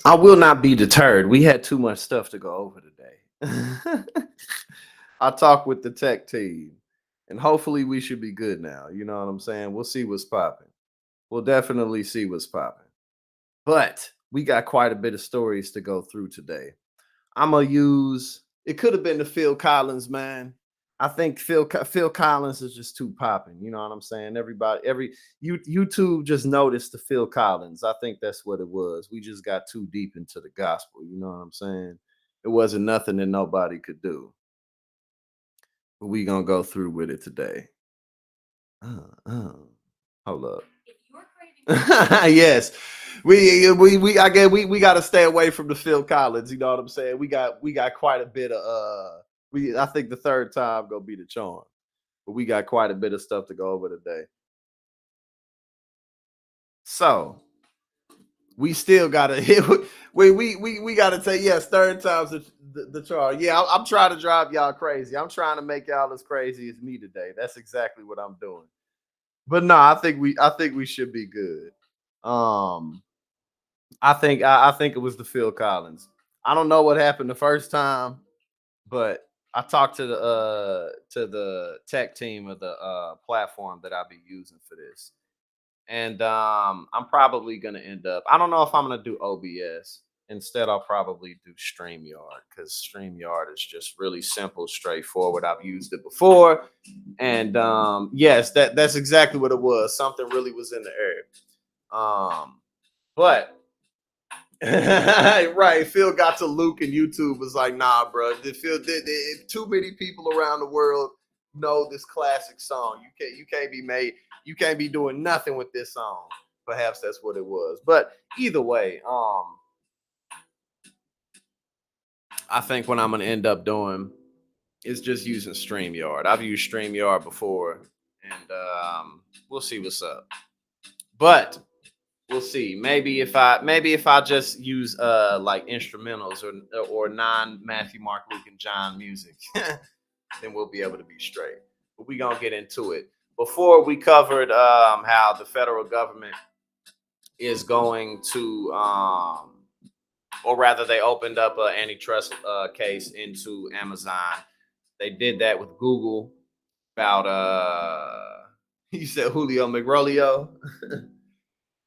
I will not be deterred. We had too much stuff to go over today. I talked with the tech team, and hopefully we should be good now. You know what I'm saying? We'll see what's popping. We'll definitely see what's popping. But we got quite a bit of stories to go through today. I'm gonna use. It could have been the Phil Collins, man. I think Phil Collins is just too popping. You know what I'm saying? YouTube just noticed the Phil Collins. I think that's what it was. We just got too deep into the gospel. You know what I'm saying? It wasn't nothing that nobody could do. But we gonna go through with it today. Hold up. Yes. We I guess we got to stay away from the Phil Collins, you know what I'm saying? We got quite a bit of we I think the third time gonna be the charm. But we got quite a bit of stuff to go over today. So, we still got to hit we got to take yes, third time's the charm. Yeah, I'm trying to drive y'all crazy. I'm trying to make y'all as crazy as me today. That's exactly what I'm doing. But no, I think we should be good. Um I think it was the Phil Collins. I don't know what happened the first time, but I talked to the tech team of the platform that I'll be using for this. And I'm probably gonna end up. I don't know if I'm gonna do OBS. Instead, I'll probably do StreamYard because StreamYard is just really simple, straightforward. I've used it before. And yes, that's exactly what it was. Something really was in the air. But right, Phil got to Luke and YouTube was like, nah, bro. Too many people around the world know this classic song. You can't be doing nothing with this song. Perhaps that's what it was. But either way, I think what I'm gonna end up doing is just using StreamYard. I've used StreamYard before, and we'll see what's up. But we'll see. Maybe if I just use like instrumentals or non Matthew, Mark, Luke, and John music, then we'll be able to be straight. But we gonna get into it. Before we covered how the federal government is going to or rather they opened up an antitrust case into Amazon. They did that with Google about you said Julio McRolio.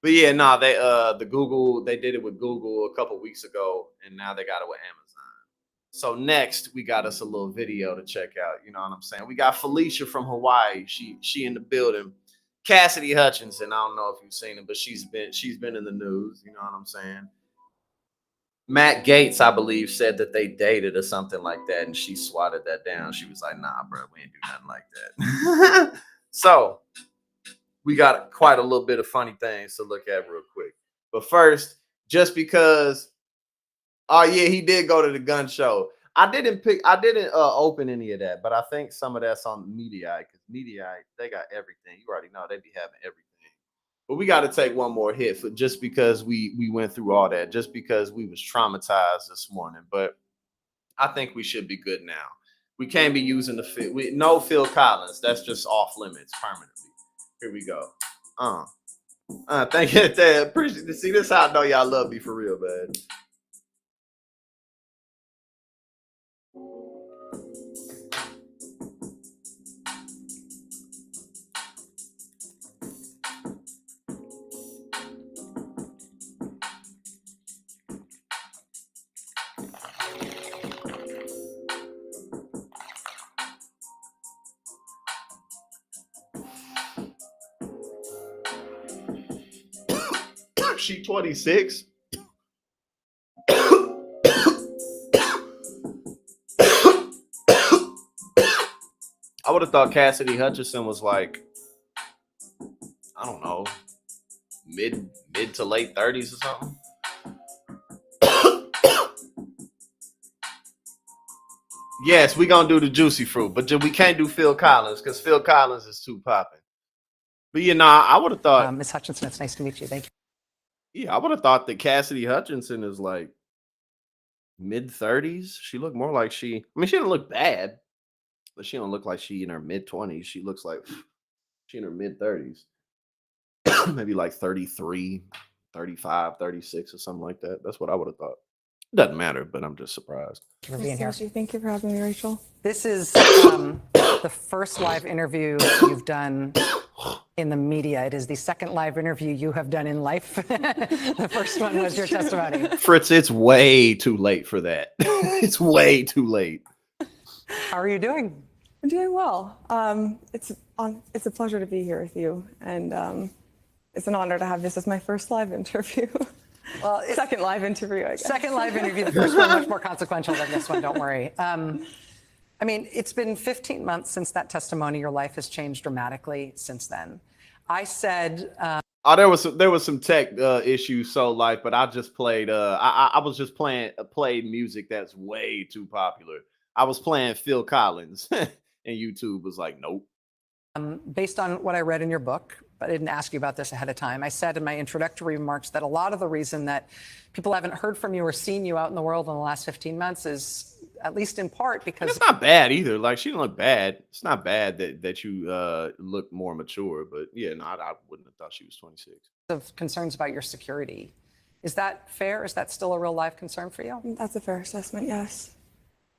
But yeah, no, the Google they did it with Google a couple weeks ago, and now they got it with Amazon. So next we got us a little video to check out. You know what I'm saying? We got Felicia from Hawaii. She in the building. Cassidy Hutchinson. I don't know if you've seen it, but she's been in the news. You know what I'm saying? Matt Gates, I believe, said that they dated or something like that, and she swatted that down. She was like, "Nah, bro, we ain't do nothing like that." So we got quite a little bit of funny things to look at real quick. But first, just because, oh yeah, he did go to the gun show. I didn't open any of that, but I think some of that's on Mediaite because Mediaite they got everything. You already know they be having everything. But we got to take one more hit for just because we went through all that, just because we was traumatized this morning. But I think we should be good now. We can't be using no Phil Collins. That's just off limits permanently. Here we go. Uh, thank you. Appreciate it. See, this how I know y'all love me for real, man. 26. I would have thought Cassidy Hutchinson was like, I don't know, mid to late 30s or something. Yes, we gonna do the juicy fruit, but we can't do Phil Collins because Phil Collins is too popping. But yeah, nah, I would have thought Miss Hutchinson, it's nice to meet you. Thank you. yeah, I would have thought that Cassidy Hutchinson is like mid 30s. She looked more like she. I mean, she didn't look bad, but she don't look like she in her mid 20s. She looks like she in her mid 30s, maybe like 33. 35, 36 or something like that. That's what I would have thought. Doesn't matter, but I'm just surprised. Thank you for being here. Thank you for having me, Rachel. This is the first live interview you've done in the media. It is the second live interview you have done in life. The first one was your testimony. Fritz, it's way too late for that. It's way too late. How are you doing? I'm doing well. It's a pleasure to be here with you, and it's an honor to have this as my first live interview. Well, second live interview, I guess. Second live interview. The first one much more consequential than this one. Don't worry. I mean, it's been 15 months since that testimony. Your life has changed dramatically since then. I said. Oh, there was some tech issues, so like, but I just played. I was just played music that's way too popular. I was playing Phil Collins, and YouTube was like, nope. Based on what I read in your book, but I didn't ask you about this ahead of time. I said in my introductory remarks that a lot of the reason that people haven't heard from you or seen you out in the world in the last 15 months is, at least in part, because it's not bad either. Like, she didn't look bad. It's not bad that you look more mature, but yeah, no, I wouldn't have thought she was 26. Of concerns about your security. Is that fair? Is that still a real live concern for you? That's a fair assessment, yes.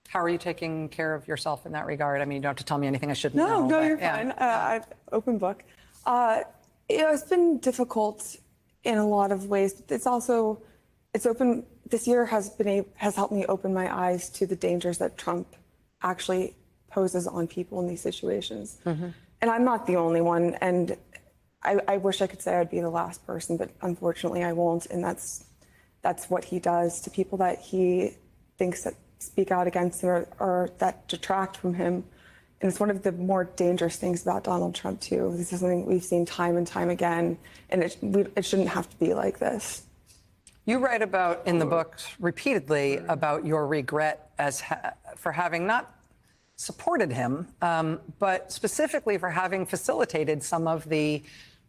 How are you taking care of yourself in that regard? I mean, you don't have to tell me anything I shouldn't know. No, you're fine. I've open book. It's been difficult in a lot of ways. It's open. This year has helped me open my eyes to the dangers that Trump actually poses on people in these situations. Mm-hmm. And I'm not the only one. And I wish I could say I'd be the last person, but unfortunately I won't. And that's what he does to people that he thinks that speak out against him or that detract from him. And it's one of the more dangerous things about Donald Trump, too. This is something we've seen time and time again, and it shouldn't have to be like this. You write about in the book repeatedly about your regret for having not supported him, but specifically for having facilitated some of the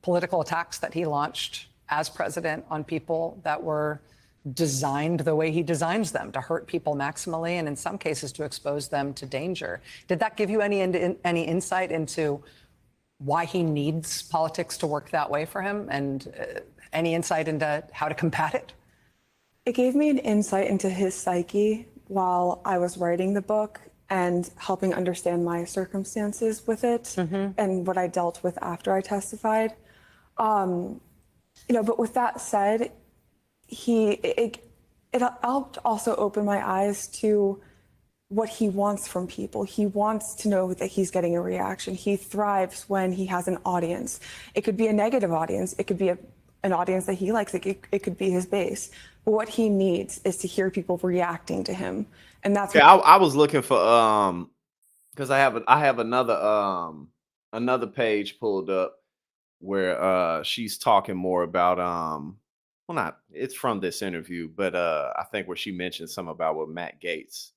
political attacks that he launched as president on people that were designed the way he designs them, to hurt people maximally and in some cases to expose them to danger. Did that give you any insight into why he needs politics to work that way for him, and any insight into how to combat it? It gave me an insight into his psyche while I was writing the book and helping understand my circumstances with it, and what I dealt with after I testified. But with that said, it helped also open my eyes to what he wants from people. He wants to know that he's getting a reaction. He thrives when he has an audience. It could be a negative audience. It could be an audience that he likes. It could be his base. But what he needs is to hear people reacting to him. And that's I was looking for because I have another page pulled up where she's talking more about it's from this interview, but I think where she mentioned something about what Matt Gaetz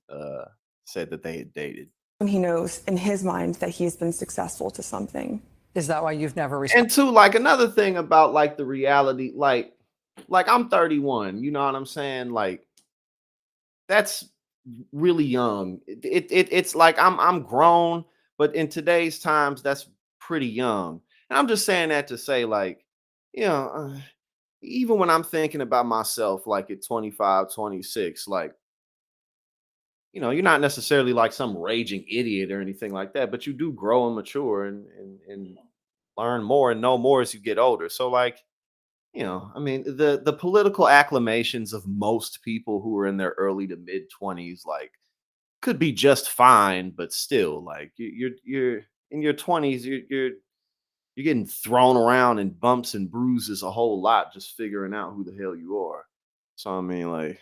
said that they had dated. When he knows in his mind that he's been successful to something. Is that why you've never responded? And two, like, another thing about like the reality, like I'm 31, you know what I'm saying? Like, that's really young. It's like I'm grown, but in today's times, that's pretty young. And I'm just saying that to say, like, even when I'm thinking about myself, like at 25, 26, like, you're not necessarily like some raging idiot or anything like that, but you do grow and mature and learn more and know more as you get older. So like, I mean, the political acclamations of most people who are in their early to mid 20s, like, could be just fine, but still, like, you're in your 20s, you're getting thrown around in bumps and bruises a whole lot, just figuring out who the hell you are. So I mean, like,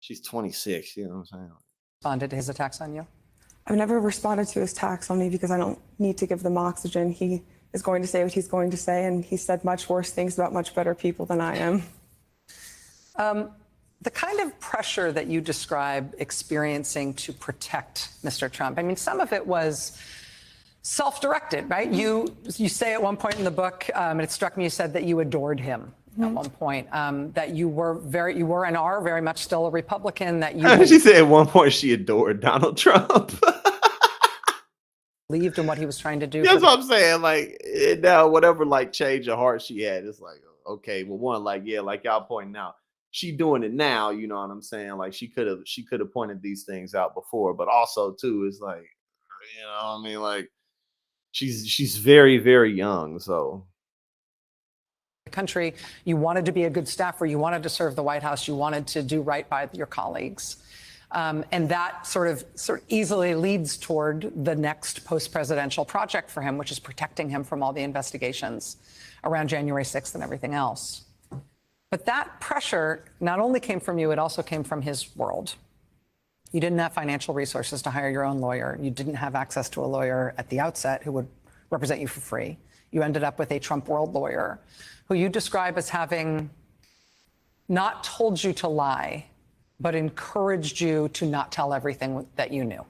she's 26, you know what I'm saying? Responded to his attacks on you? I've never responded to his attacks on me because I don't need to give them oxygen. He is going to say what he's going to say, and he said much worse things about much better people than I am. The kind of pressure that you describe experiencing to protect Mr. Trump, I mean, some of it was self-directed, right? You say at one point in the book, and it struck me, you said that you adored him at one point, that you were and are very much still a Republican, that you she said at one point she adored Donald Trump. believed in what he was trying to do. That's what I'm saying. Like, now whatever like change of heart she had, it's like, oh. okay, well, one, like, yeah, like y'all pointing out, she doing it now, you know what I'm saying? Like she could have pointed these things out before, but also too, it's like, you know what I mean? Like she's very, very young. So country. You wanted to be a good staffer. You wanted to serve the White House. You wanted to do right by your colleagues. And that sort of easily leads toward the next post-presidential project for him, which is protecting him from all the investigations around January 6th and everything else. But that pressure not only came from you, it also came from his world. You didn't have financial resources to hire your own lawyer. You didn't have access to a lawyer at the outset who would represent you for free. You ended up with a Trump world lawyer who you describe as having not told you to lie, but encouraged you to not tell everything that you knew.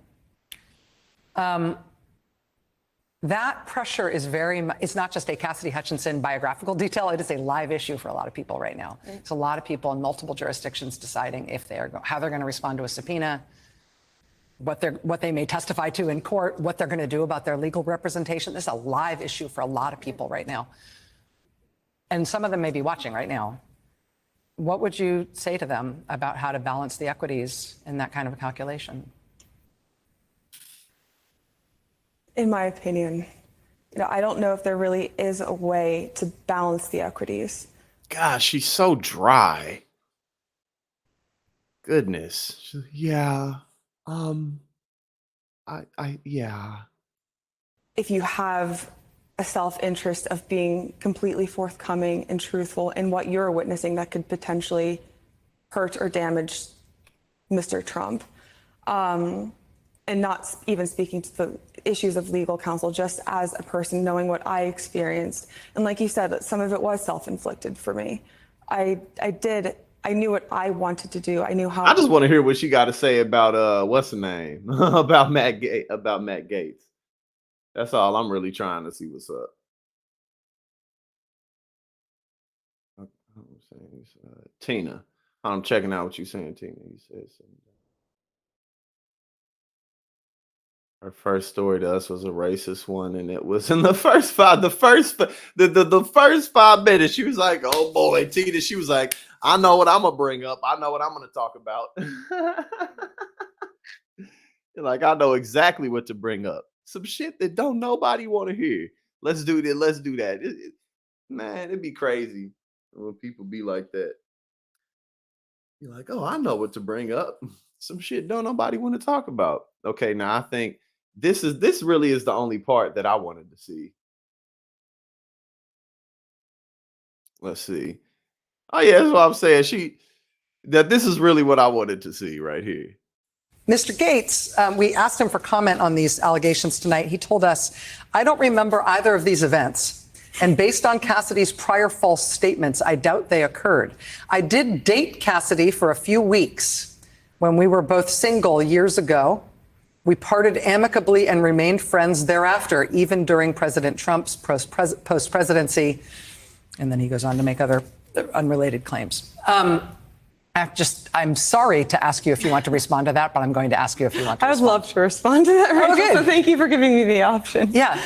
That pressure is it's not just a Cassidy Hutchinson biographical detail. It is a live issue for a lot of people right now. It's a lot of people in multiple jurisdictions deciding if how they're going to respond to a subpoena, what they may testify to in court, what they're going to do about their legal representation. This is a live issue for a lot of people right now. And some of them may be watching right now. What would you say to them about how to balance the equities in that kind of a calculation? In my opinion, I don't know if there really is a way to balance the equities. gosh, she's so dry. Goodness. Yeah. Yeah. If you have a self-interest of being completely forthcoming and truthful in what you're witnessing that could potentially hurt or damage Mr. Trump, and not even speaking to the issues of legal counsel, just as a person knowing what I experienced. And like you said, some of it was self-inflicted for me. I knew what I wanted to do. I knew how. I just want to hear what she got to say about what's the name? about Matt Gaetz. That's all I'm really trying to see what's up. Tina. I'm checking out what you're saying, Tina. You said something. Her first story to us was a racist one, and it was in the first 5 minutes. She was like, "Oh boy, Tina." She was like, "I know what I'm gonna bring up. I know what I'm gonna talk about." Like, I know exactly what to bring up. Some shit that don't nobody want to hear. Let's do that. Let's do that. Man, it'd be crazy when people be like that. You're like, oh, I know what to bring up. Some shit don't nobody want to talk about. Okay, now I think this really is the only part that I wanted to see. Let's see. Oh yeah, that's what I'm saying. This is really what I wanted to see right here. Mr. Gaetz, we asked him for comment on these allegations tonight. He told us, I don't remember either of these events. And based on Cassidy's prior false statements, I doubt they occurred. I did date Cassidy for a few weeks when we were both single years ago. We parted amicably and remained friends thereafter, even during President Trump's post-presidency. And then he goes on to make other unrelated claims. I'm sorry to ask you if you want to respond to that, but I'm going to ask you if you want to respond. I would love to respond to that, Rachel, Okay. so thank you for giving me the option. Yeah.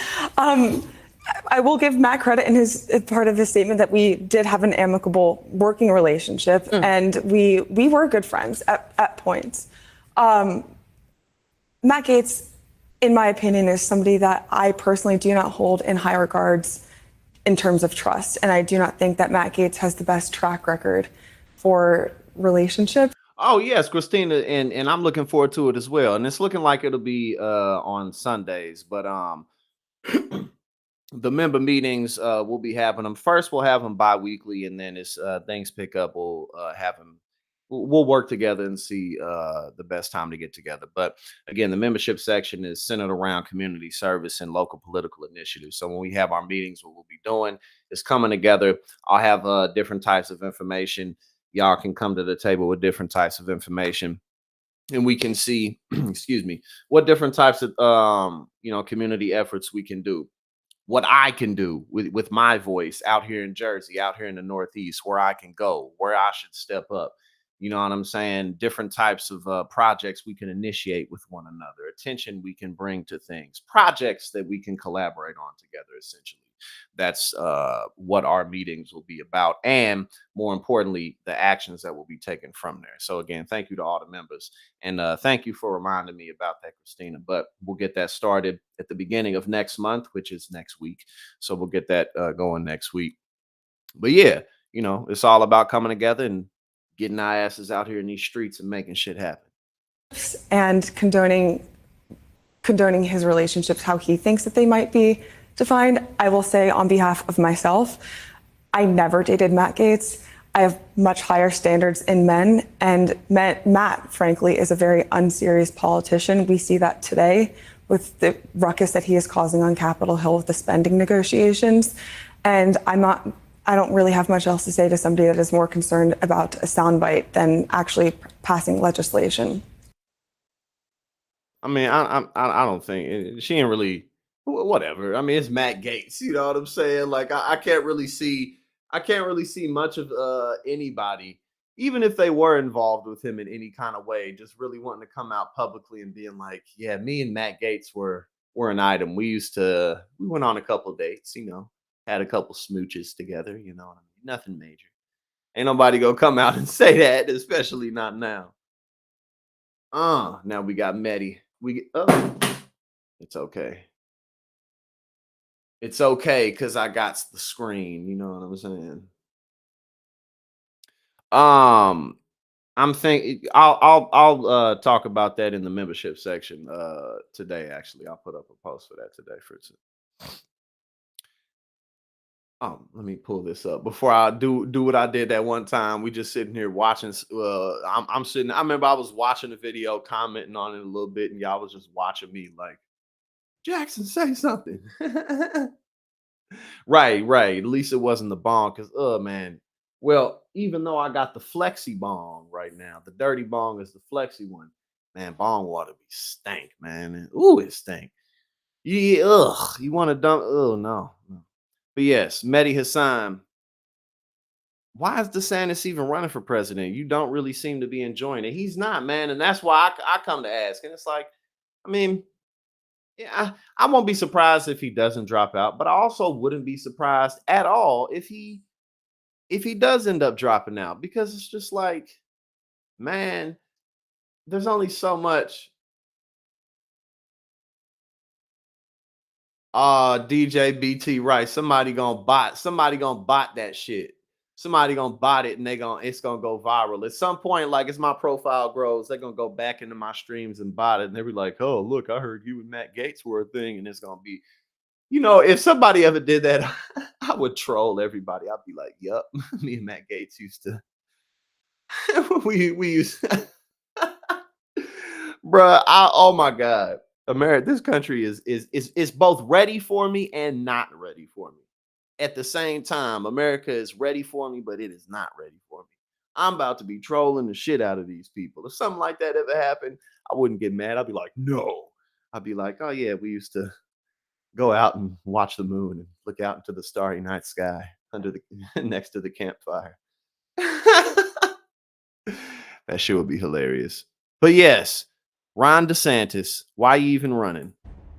I will give Matt credit in his part of his statement that we did have an amicable working relationship, and we were good friends at points. Matt Gaetz, in my opinion, is somebody that I personally do not hold in high regards in terms of trust, and I do not think that Matt Gaetz has the best track record for relationships. Oh yes, Christina, and I'm looking forward to it as well. And it's looking like it'll be on Sundays, but the member meetings will be having them. First, we'll have them bi-weekly, and then as things pick up, we'll have them. We'll work together and see the best time to get together. But again, the membership section is centered around community service and local political initiatives. So when we have our meetings, what we'll be doing is coming together. I'll have different types of information. Y'all can come to the table with different types of information, and we can see, excuse me, what different types of community efforts we can do. What I can do with my voice out here in Jersey, out here in the Northeast, where I can go, where I should step up. You know what I'm saying? Different types of projects we can initiate with one another, attention we can bring to things, projects that we can collaborate on together, essentially. That's what our meetings will be about, and more importantly, the actions that will be taken from there. So again, thank you to all the members, and thank you for reminding me about that, Christina. But we'll get that started at the beginning of next month, which is next week. So we'll get that going next week. But yeah, it's all about coming together and getting our asses out here in these streets and making shit happen. And condoning his relationships how he thinks that they might be defined. I will say on behalf of myself, I never dated Matt Gaetz. I have much higher standards in men, and Matt, frankly, is a very unserious politician. We see that today with the ruckus that he is causing on Capitol Hill with the spending negotiations. And I don't really have much else to say to somebody that is more concerned about a soundbite than actually passing legislation. I mean, I don't think she ain't really whatever. I mean, it's Matt Gaetz. You know what I'm saying? Like, I can't really see much of anybody, even if they were involved with him in any kind of way, just really wanting to come out publicly and being like, yeah, me and Matt Gaetz were an item. We went on a couple dates, had a couple smooches together. You know what I mean? Nothing major. Ain't nobody gonna come out and say that, especially not now. Now we got Medi. It's okay. It's okay because I got the screen. You know what I'm saying? I'm thinking I'll talk about that in the membership section today. Actually, I'll put up a post for that today for it. Let me pull this up before I do what I did that one time. We just sitting here watching. I'm sitting. I remember I was watching the video, commenting on it a little bit, and y'all was just watching me like, Jackson, say something. Right. At least it wasn't the bong, because man. Well, even though I got the flexi bong right now, the dirty bong is the flexi one. Man, bong water be stank, man. Ooh, it stank. Yeah, you want to dump? Oh no. But yes, Mehdi Hassan. Why is DeSantis even running for president? You don't really seem to be enjoying it. He's not, man, and that's why I come to ask. And it's like, I mean, yeah, I won't be surprised if he doesn't drop out, but I also wouldn't be surprised at all if he does end up dropping out, because it's just like, man, there's only so much. DJ BT, right? Somebody gonna bot that shit. Somebody gonna bot it, and it's gonna go viral at some point. Like, as my profile grows, they're gonna go back into my streams and bot it, and they'll be like, oh, look, I heard you and Matt Gaetz were a thing. And it's gonna be, if somebody ever did that, I would troll everybody. I'd be like, yup, me and Matt Gaetz used to we used bruh. Oh my god, America, this country is both ready for me and not ready for me at the same time. America is ready for me, but it is not ready for me. I'm about to be trolling the shit out of these people. If something like that ever happened, I wouldn't get mad. I'd be like, no. I'd be like, oh yeah, we used to go out and watch the moon and look out into the starry night sky under the next to the campfire. That shit would be hilarious. But yes, Ron DeSantis, why you even running?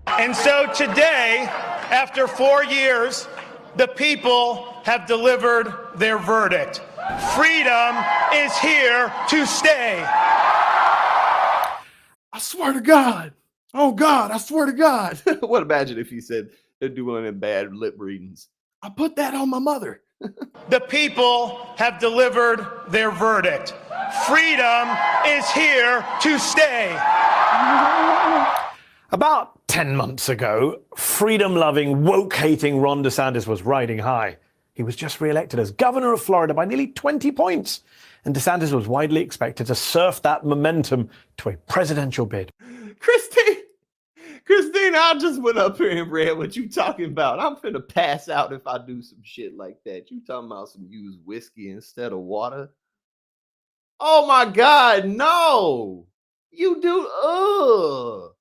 And so today, after 4 years, the people have delivered their verdict. Freedom is here to stay. I swear to God. Oh God, I swear to God. What, imagine if he said they're doing one of them bad lip readings. I put that on my mother. The people have delivered their verdict. Freedom is here to stay. About 10 months ago, freedom-loving, woke-hating Ron DeSantis was riding high. He was just re-elected as governor of Florida by nearly 20 points. And DeSantis was widely expected to surf that momentum to a presidential bid. Christine, I just went up here and read what you talking about. I'm finna pass out if I do some shit like that. You talking about some used whiskey instead of water? Oh my God, no. You do, oh,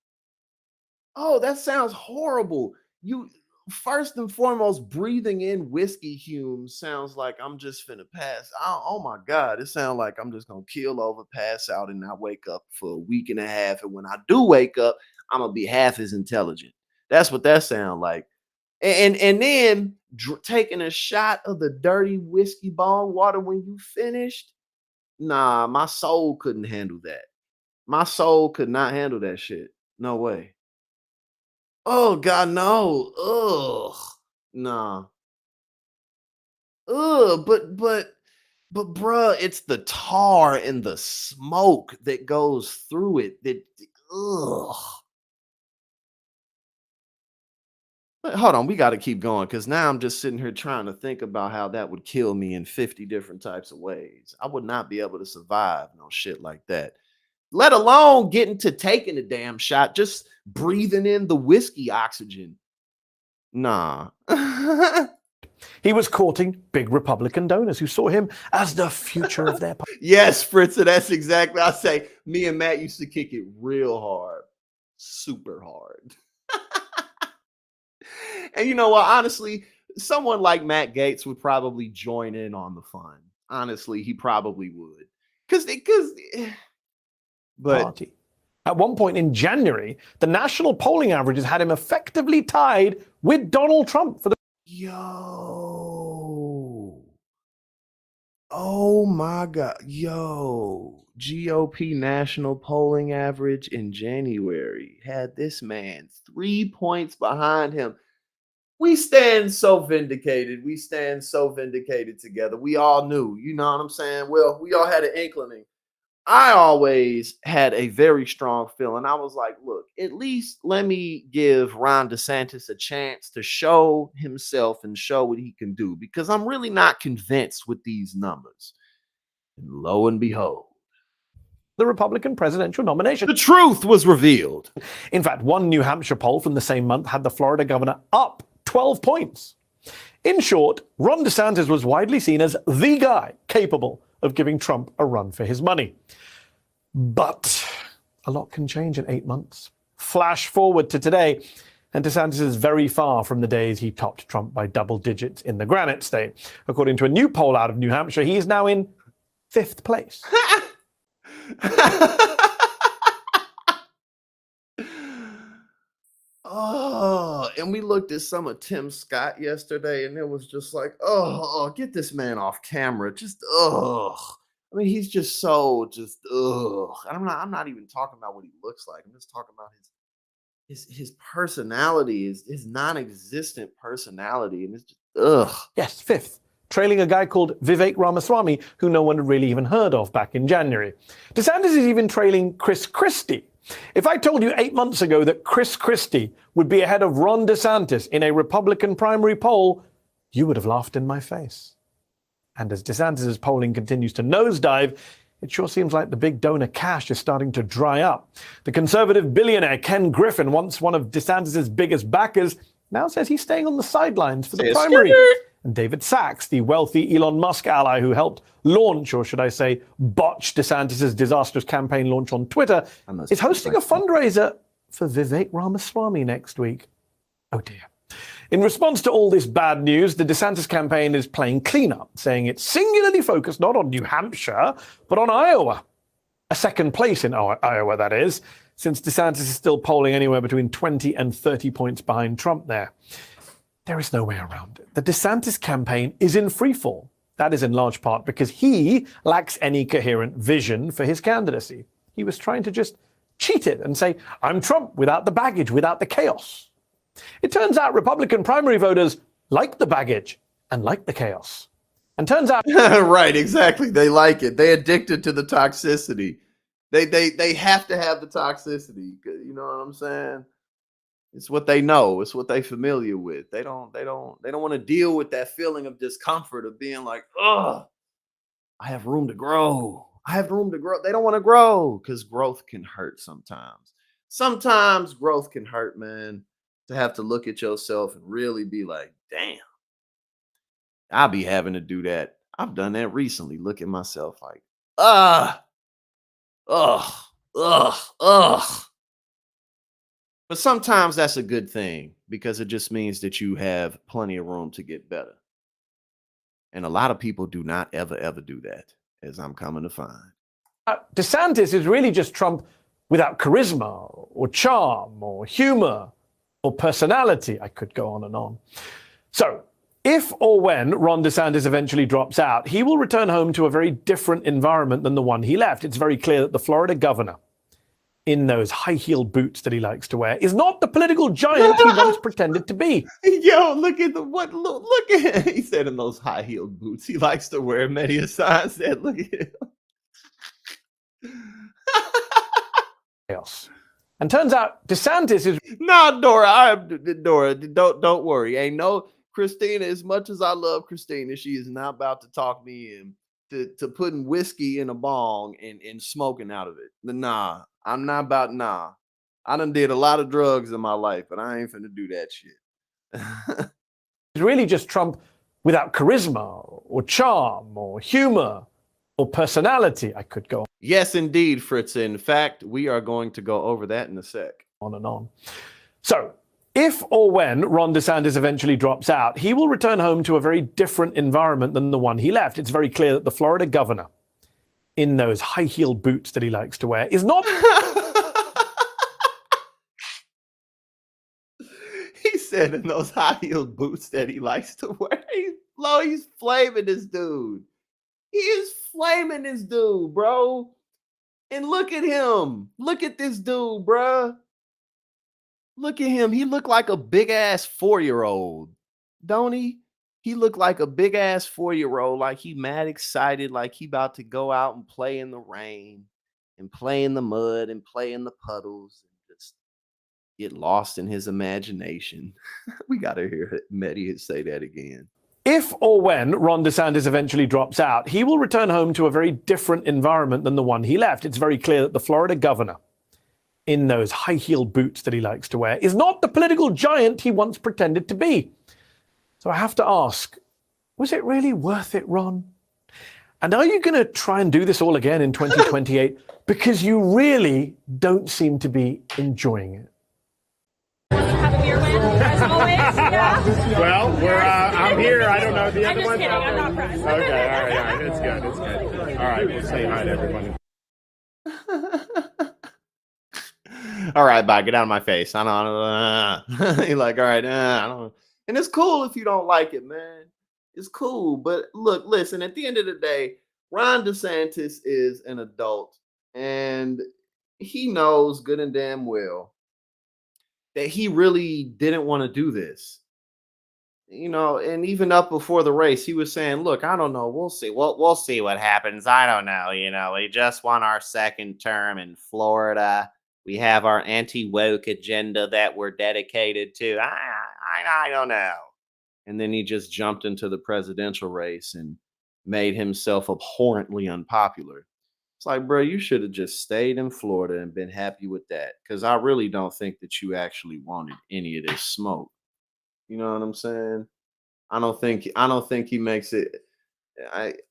that sounds horrible. You, first and foremost, breathing in whiskey fumes sounds like I'm just finna pass. Oh my God, it sounds like I'm just gonna keel over, pass out, and not wake up for a week and a half. And when I do wake up, I'm gonna be half as intelligent. That's what that sounds like. And then taking a shot of the dirty whiskey bong water when you finished. Nah, my soul couldn't handle that. My soul could not handle that shit. No way. Oh God, no. Ugh. Nah. Ugh. But bruh, it's the tar and the smoke that goes through it. That ugh. Hold on, we got to keep going because now I'm just sitting here trying to think about how that would kill me in 50 different types of ways. I would not be able to survive no shit like that, let alone getting to taking the damn shot, just breathing in the whiskey oxygen. Nah. He was courting big Republican donors who saw him as the future of their party. Yes, Fritza, that's exactly. I say me and Matt used to kick it real hard, super hard. And you know what? Honestly, someone like Matt Gaetz would probably join in on the fun. Honestly, he probably would. But At one point in January, the national polling averages had him effectively tied with Donald Trump for the. yo. Oh my God. Yo. GOP national polling average in January had this man 3 points behind him. We stand so vindicated. We stand so vindicated together. We all knew, you know what I'm saying? Well, we all had an inkling. I always had a very strong feeling. I was like, look, at least let me give Ron DeSantis a chance to show himself and show what he can do because I'm really not convinced with these numbers. And lo and behold, the Republican presidential nomination. the truth was revealed. In fact, one New Hampshire poll from the same month had the Florida governor up 12 points. In short, Ron DeSantis was widely seen as the guy capable of giving Trump a run for his money. But a lot can change in 8 months. Flash forward to today, and DeSantis is very far from the days he topped Trump by double digits in the Granite State. According to a new poll out of New Hampshire, he is now in 5th place. Oh, and we looked at some of Tim Scott yesterday, and it was just like, get this man off camera. Just I mean, he's just so I'm not even talking about what he looks like. I'm just talking about his personality, his non-existent personality, and it's just Yes, 5th, trailing a guy called Vivek Ramaswamy, who no one had really even heard of back in January. DeSantis is even trailing Chris Christie. If I told you 8 months ago that Chris Christie would be ahead of Ron DeSantis in a Republican primary poll, you would have laughed in my face. And as DeSantis' polling continues to nosedive, it sure seems like the big donor cash is starting to dry up. The conservative billionaire Ken Griffin, once one of DeSantis' biggest backers, now says he's staying on the sidelines for the primary. And David Sachs, the wealthy Elon Musk ally who helped launch, or should I say, botch DeSantis' disastrous campaign launch on Twitter, is hosting a fundraiser for Vivek Ramaswamy next week. Oh dear. In response to all this bad news, the DeSantis campaign is playing cleanup, saying it's singularly focused not on New Hampshire, but on Iowa. A second place in Iowa, that is, since DeSantis is still polling anywhere between 20 and 30 points behind Trump there. There is no way around it. The DeSantis campaign is in freefall. That is in large part because he lacks any coherent vision for his candidacy. He was trying to just cheat it and say, I'm Trump without the baggage, without the chaos. It turns out Republican primary voters like the baggage and like the chaos. And turns out... right, exactly. They like it. They addicted to the toxicity. They have to have the toxicity. You know what I'm saying? It's what they know. It's what they familiar with. They don't want to deal with that feeling of discomfort of being like, I have room to grow. I have room to grow. They don't want to grow because growth can hurt sometimes. Sometimes growth can hurt, man. To have to look at yourself and really be like, damn, I'll be having to do that. I've done that recently. Look at myself like, ugh. But sometimes that's a good thing because it just means that you have plenty of room to get better. And a lot of people do not ever do that, as I'm coming to find. DeSantis is really just Trump without charisma or charm or humor or personality. I could go on and on. So, if or when Ron DeSantis eventually drops out, he will return home to a very different environment than the one he left. It's very clear that the Florida governor, in those high-heeled boots that he likes to wear, is not the political giant he once pretended to be. Yo, look at look at him. He said in those high-heeled boots he likes to wear. Many a sign said, look at him. Chaos. And turns out DeSantis is No, Dora, don't worry. Ain't no Christina. As much as I love Christina, she is not about to talk me to putting whiskey in a bong and smoking out of it. Nah, I'm not about nah. I done did a lot of drugs in my life, but I ain't finna do that shit. really just Trump without charisma or charm or humor or personality. I could go Yes, indeed, Fritz. In fact, we are going to go over that in a sec. on and on. So, if or when Ron DeSantis eventually drops out, he will return home to a very different environment than the one he left. It's very clear that the Florida governor, in those high-heeled boots that he likes to wear, is not... He said in those high-heeled boots that he likes to wear. He's flaming this dude. He is flaming this dude, bro. And look at him. Look at this dude, bro. Look at him. He looked like a big-ass 4-year-old. Don't he? He looked like a big-ass 4-year-old, like he mad excited, like he about to go out and play in the rain and play in the mud and play in the puddles and just get lost in his imagination. We got to hear Mehdi say that again. If or when Ron DeSantis eventually drops out, he will return home to a very different environment than the one he left. It's very clear that the Florida governor, in those high-heeled boots that he likes to wear, is not the political giant he once pretended to be. So I have to ask, was it really worth it, Ron? And are you going to try and do this all again in 2028? Because you really don't seem to be enjoying it. Have a beer with, as always. Yeah. Well, I'm here. I don't know the I'm other just one. kidding. I'm not friends. Okay, all right. It's good. It's good. All right, we'll say hi to everyone. All right, bye. Get out of my face. I don't. You're like, all right, I don't. And it's cool if you don't like it, man. It's cool. But look, listen. At the end of the day, Ron DeSantis is an adult, and he knows good and damn well that he really didn't want to do this. You know, and even up before the race, he was saying, look, I don't know. We'll see. We'll see what happens. I don't know. You know, we just won our second term in Florida. We have our anti-woke agenda that we're dedicated to. I don't know. And then he just jumped into the presidential race and made himself abhorrently unpopular. It's like, bro, you should have just stayed in Florida and been happy with that. Because I really don't think that you actually wanted any of this smoke. You know what I'm saying? I don't think he makes it.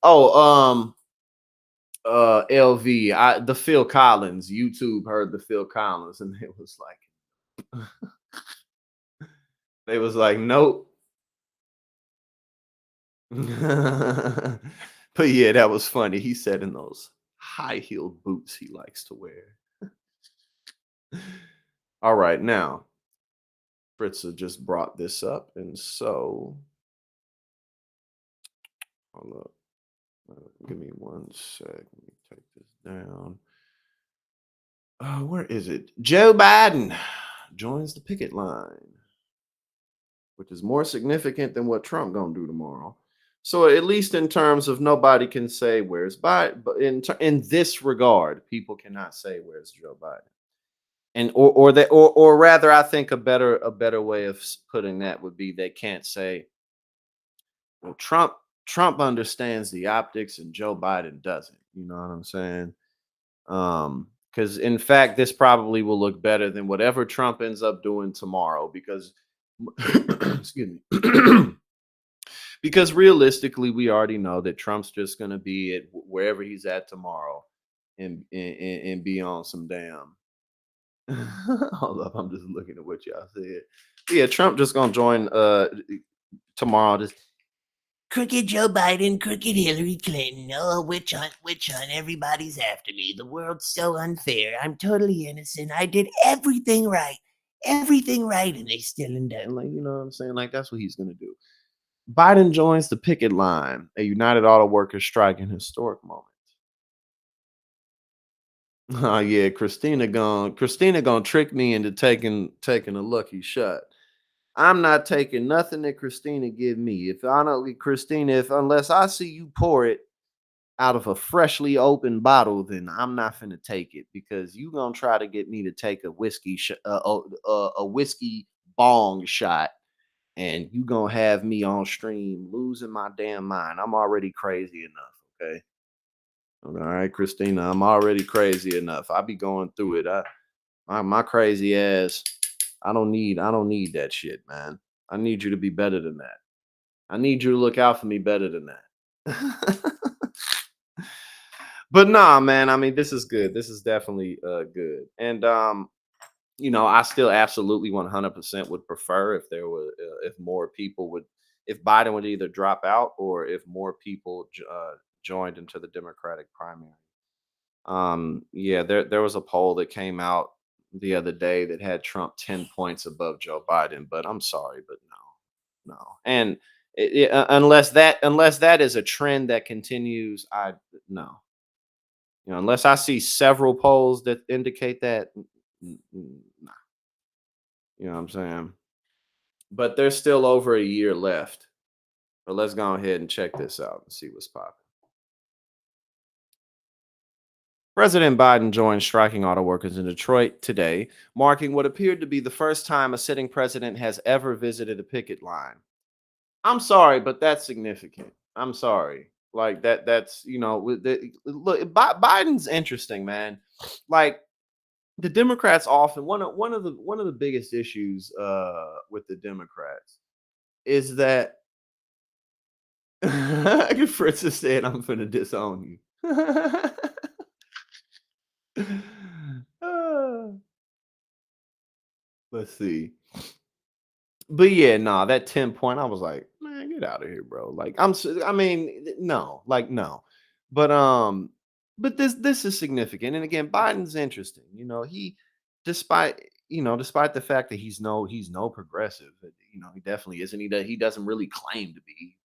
LV, the Phil Collins, YouTube heard the Phil Collins, and it was like, they was like, nope. But yeah, that was funny. He said in those high-heeled boots he likes to wear. All right, now Fritza just brought this up, and so hold up. Give me one sec. Let me take this down. Where is it? Joe Biden joins the picket line, which is more significant than what Trump gonna do tomorrow. So at least in terms of nobody can say where's Biden, but in this regard, people cannot say where's Joe Biden. And or rather, I think a better way of putting that would be they can't say, well, Trump understands the optics and Joe Biden doesn't. You know what I'm saying? Because in fact, this probably will look better than whatever Trump ends up doing tomorrow. Because excuse me. Because realistically, we already know that Trump's just going to be at wherever he's at tomorrow and be on some damn. Hold up, I'm just looking at what y'all said. Yeah, Trump just gonna join tomorrow. Just crooked Joe Biden, crooked Hillary Clinton. Oh, witch hunt, witch hunt. Everybody's after me. The world's so unfair. I'm totally innocent. I did everything right. everything right and they still end up. And like, you know what I'm saying? Like that's what he's gonna do. Biden joins the picket line, a United Auto Workers strike in historic moment. Oh yeah, Christina gonna trick me into taking a lucky shot. I'm not taking nothing that Christina give me. If I don't, Christina, if unless I see you pour it out of a freshly opened bottle, then I'm not finna take it because you gonna try to get me to take a a whiskey bong shot, and you gonna have me on stream losing my damn mind. I'm already crazy enough. Okay. All right, Christina, I'm already crazy enough. I be going through it. My crazy ass. I don't need that shit, man. I need you to be better than that. I need you to look out for me better than that. But nah, man. I mean, this is good. This is definitely good. And I still absolutely 100% would prefer if there were if more people would if Biden would either drop out or if more people joined into the Democratic primary. Yeah, there was a poll that came out the other day that had Trump 10 points above Joe Biden, but I'm sorry, but no. And unless that is a trend that continues, I no. Unless I see several polls that indicate that, nah. You know what I'm saying? But there's still over a year left. But let's go ahead and check this out and see what's popping. President Biden joined striking auto workers in Detroit today, marking what appeared to be the first time a sitting president has ever visited a picket line. I'm sorry, but that's significant. I'm sorry. Like that's look, Biden's interesting, man. Like the Democrats often one of the biggest issues with the Democrats is that Fritz is saying I'm finna disown you. Uh, let's see. But yeah, nah, that 10 point, I was like, man, get out of here, bro. Like, I mean, no, like, no. But but this is significant. And again, Biden's interesting. Despite despite the fact that he's no progressive, he definitely isn't. He doesn't really claim to be.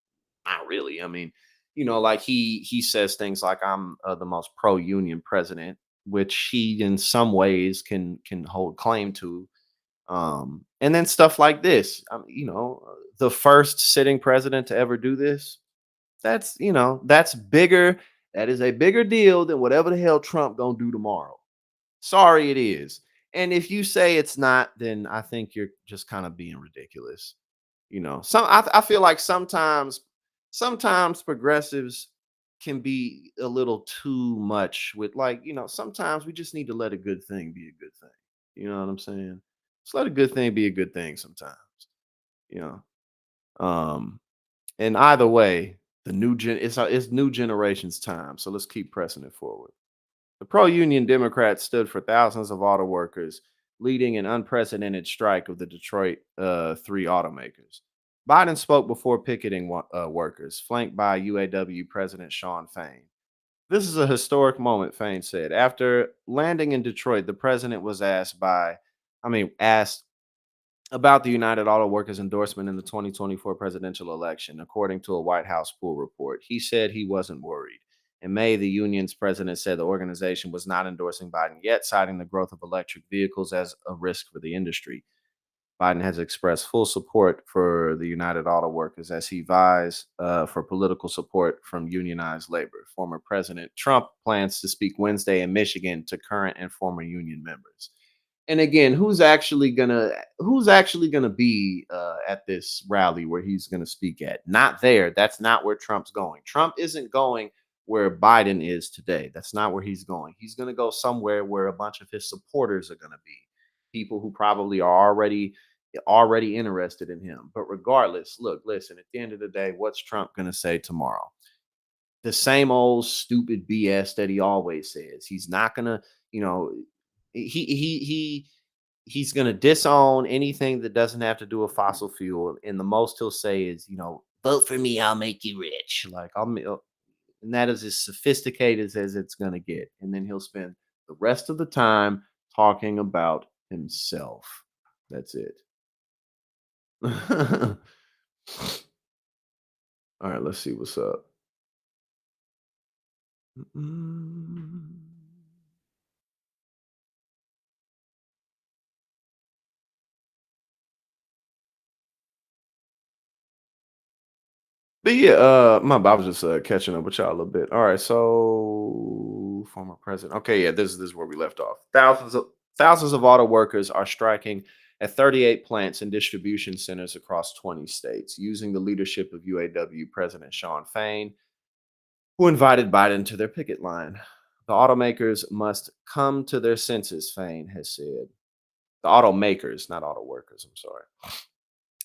Not really. I mean, like he says things like I'm the most pro-union president, which he in some ways can hold claim to. And then stuff like this, the first sitting president to ever do this. That's bigger. That is a bigger deal than whatever the hell Trump gonna do tomorrow. Sorry, it is. And if you say it's not, then I think you're just kind of being ridiculous. I feel like sometimes progressives can be a little too much with sometimes we just need to let a good thing be a good thing. You know what I'm saying? Just let a good thing be a good thing sometimes. You Um and either way, it's new generation's time. So let's keep pressing it forward. The pro-union Democrats stood for thousands of auto workers, leading an unprecedented strike of the Detroit three automakers. Biden spoke before picketing workers, flanked by UAW President Shawn Fain. This is a historic moment, Fain said. After landing in Detroit, the president was asked about the United Auto Workers endorsement in the 2024 presidential election, according to a White House pool report. He said he wasn't worried. In May, the union's president said the organization was not endorsing Biden yet, citing the growth of electric vehicles as a risk for the industry. Biden has expressed full support for the United Auto Workers as he vies for political support from unionized labor. Former President Trump plans to speak Wednesday in Michigan to current and former union members. And again, who's actually gonna be at this rally where he's gonna speak at? Not there. That's not where Trump's going. Trump isn't going where Biden is today. That's not where he's going. He's gonna go somewhere where a bunch of his supporters are gonna be, people who probably are already interested in him. But regardless, look, listen. At the end of the day, what's Trump gonna say tomorrow? The same old stupid BS that he always says. He's not gonna, you know, he's gonna disown anything that doesn't have to do with fossil fuel, and the most he'll say is, Vote for me, I'll make you rich. like and that is as sophisticated as it's gonna get. And then he'll spend the rest of the time talking about himself. That's it. All right, let's see what's up. Mm. But yeah, I was just catching up with y'all a little bit. All right, so former president. Okay, yeah, this is where we left off. Thousands of auto workers are striking at 38 plants and distribution centers across 20 states, using the leadership of UAW President Sean Fain, who invited Biden to their picket line. The automakers must come to their senses, Fain has said. The automakers, not auto workers. I'm sorry.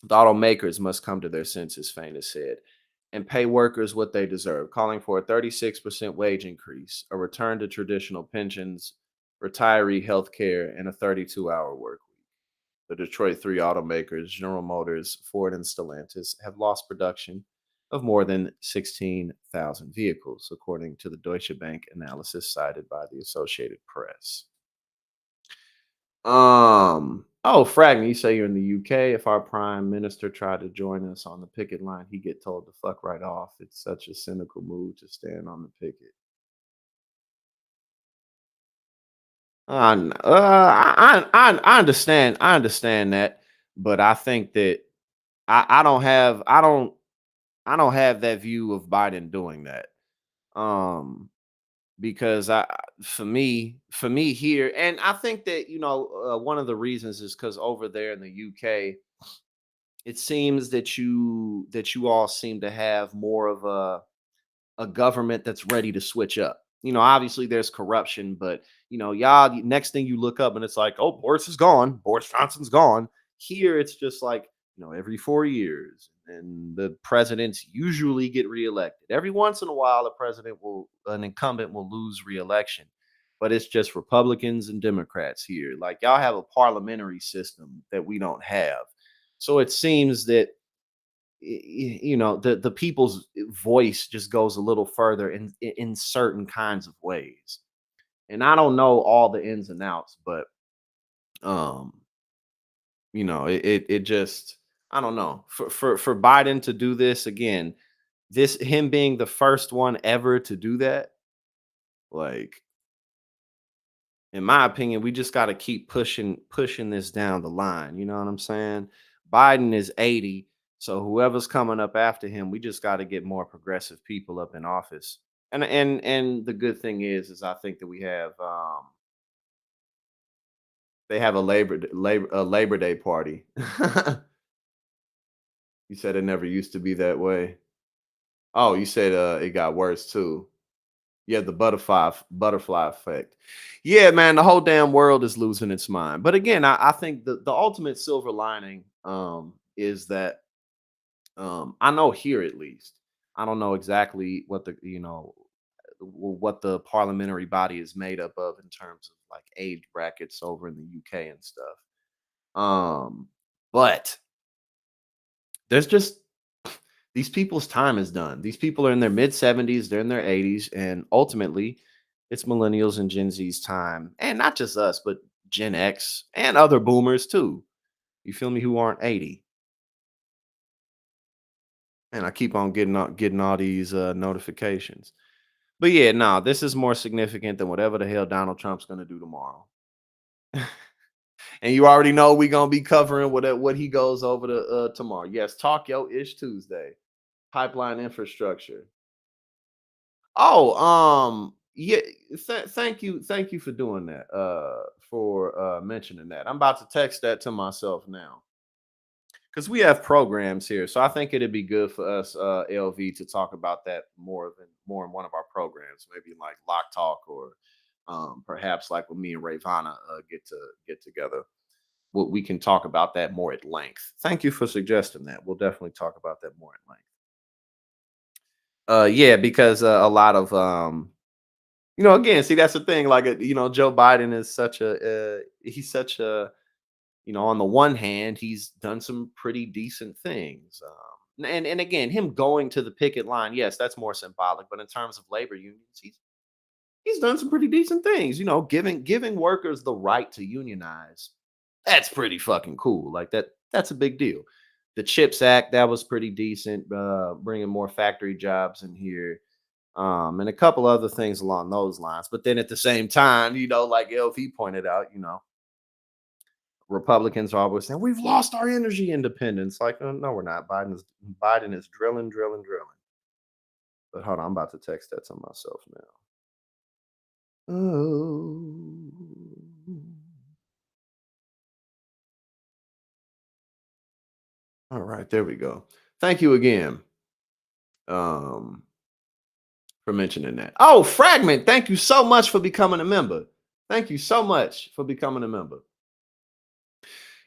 The automakers must come to their senses, Fain has said, and pay workers what they deserve, calling for a 36% wage increase, a return to traditional pensions, retiree health care, and a 32-hour work week. The Detroit three automakers, General Motors, Ford, and Stellantis, have lost production of more than 16,000 vehicles, according to the Deutsche Bank analysis cited by the Associated Press. Oh, Fragment, you say you're in the UK. If our prime minister tried to join us on the picket line, he'd get told to fuck right off. It's such a cynical move to stand on the picket. I understand. I understand that, but I think that I don't have I don't have that view of Biden doing that. Um, because for me here, and I think that one of the reasons is because over there in the UK, it seems that you all seem to have more of a government that's ready to switch up. Obviously there's corruption, but y'all next thing you look up and it's like, oh, Boris is gone, Boris Johnson's gone. Here it's just like, every 4 years, and the presidents usually get reelected. Every once in a while, an incumbent will lose reelection, but it's just Republicans and Democrats here. Like y'all have a parliamentary system that we don't have. So it seems that the people's voice just goes a little further in certain kinds of ways. And I don't know all the ins and outs, but um it just, I don't know, for Biden to do this again, this him being the first one ever to do that, like, in my opinion, we just got to keep pushing this down the line. You know what I'm saying? Biden is 80, so whoever's coming up after him, we just got to get more progressive people up in office. And the good thing is I think that we have they have a Labor Day party. You said it never used to be that way. Oh, you said it got worse too. Yeah, the butterfly effect. Yeah, man, the whole damn world is losing its mind. But again, I think the ultimate silver lining is that I know here at least. I don't know exactly what the parliamentary body is made up of in terms of like age brackets over in the UK and stuff. But there's just these people's time is done. These people are in their mid 70s, they're in their 80s, and ultimately it's millennials and Gen Z's time. And not just us, but Gen X and other boomers too. You feel me? Who aren't 80. And I keep on getting all these notifications. But yeah, no, this is more significant than whatever the hell Donald Trump's gonna do tomorrow. And you already know we're gonna be covering what he goes over to tomorrow. Yes, Talk Yo Ish Tuesday. Pipeline infrastructure. Oh, yeah. Thank you for doing that. For mentioning that. I'm about to text that to myself now because we have programs here, so I think it'd be good for us, LV, to talk about that more in one of our programs, maybe like Lock Talk or perhaps like with me and Ravana get together. We can talk about that more at length. Thank you for suggesting that. We'll definitely talk about that more at length. Yeah, because a lot of again, see, that's the thing. Like, Joe Biden is such he's such a, on the one hand, he's done some pretty decent things. And again, him going to the picket line, yes, that's more symbolic. But in terms of labor unions, he's done some pretty decent things. Giving workers the right to unionize That's pretty fucking cool. Like that's a big deal. The Chips Act, that was pretty decent, bringing more factory jobs in here, and a couple other things along those lines. But then at the same time, like LV pointed out, Republicans are always saying we've lost our energy independence. Like, no, we're not. Biden is drilling, drilling, drilling. But hold on, I'm about to text that to myself now. Oh. All right, there we go. Thank you again. Um, for mentioning that. Oh, Fragment, thank you so much for becoming a member. Thank you so much for becoming a member.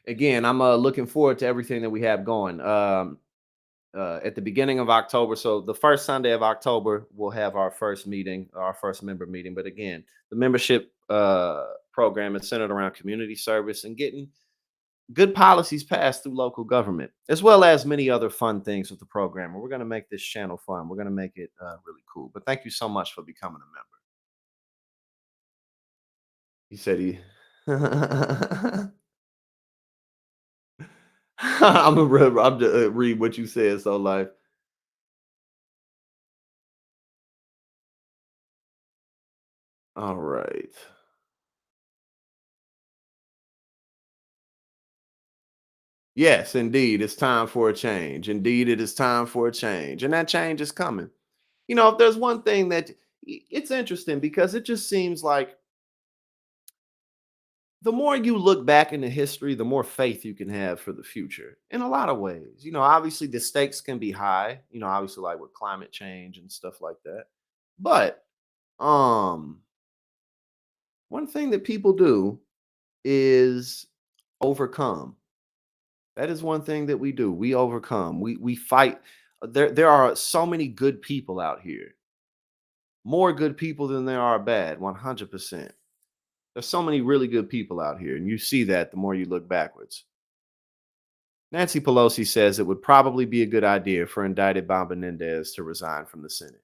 Again, I'm looking forward to everything that we have going. At the beginning of October, so the first Sunday of October, we'll have our first meeting, our first member meeting. But again, the membership program is centered around community service and getting good policies passed through local government, as well as many other fun things with the program. And we're going to make this channel fun. We're going to make it really cool. But thank you so much for becoming a member. He said he. I'm read what you said. So like, all right. Yes, indeed, it's time for a change. Indeed, it is time for a change, and that change is coming. If there's one thing that it's interesting because it just seems like the more you look back into history, the more faith you can have for the future in a lot of ways. Obviously the stakes can be high, obviously like with climate change and stuff like that. But um one thing that people do is overcome. That is one thing that we do. We overcome. We fight. There are so many good people out here. More good people than there are bad, 100%. There's so many really good people out here, and you see that the more you look backwards. Nancy Pelosi says it would probably be a good idea for indicted Bob Menendez to resign from the Senate.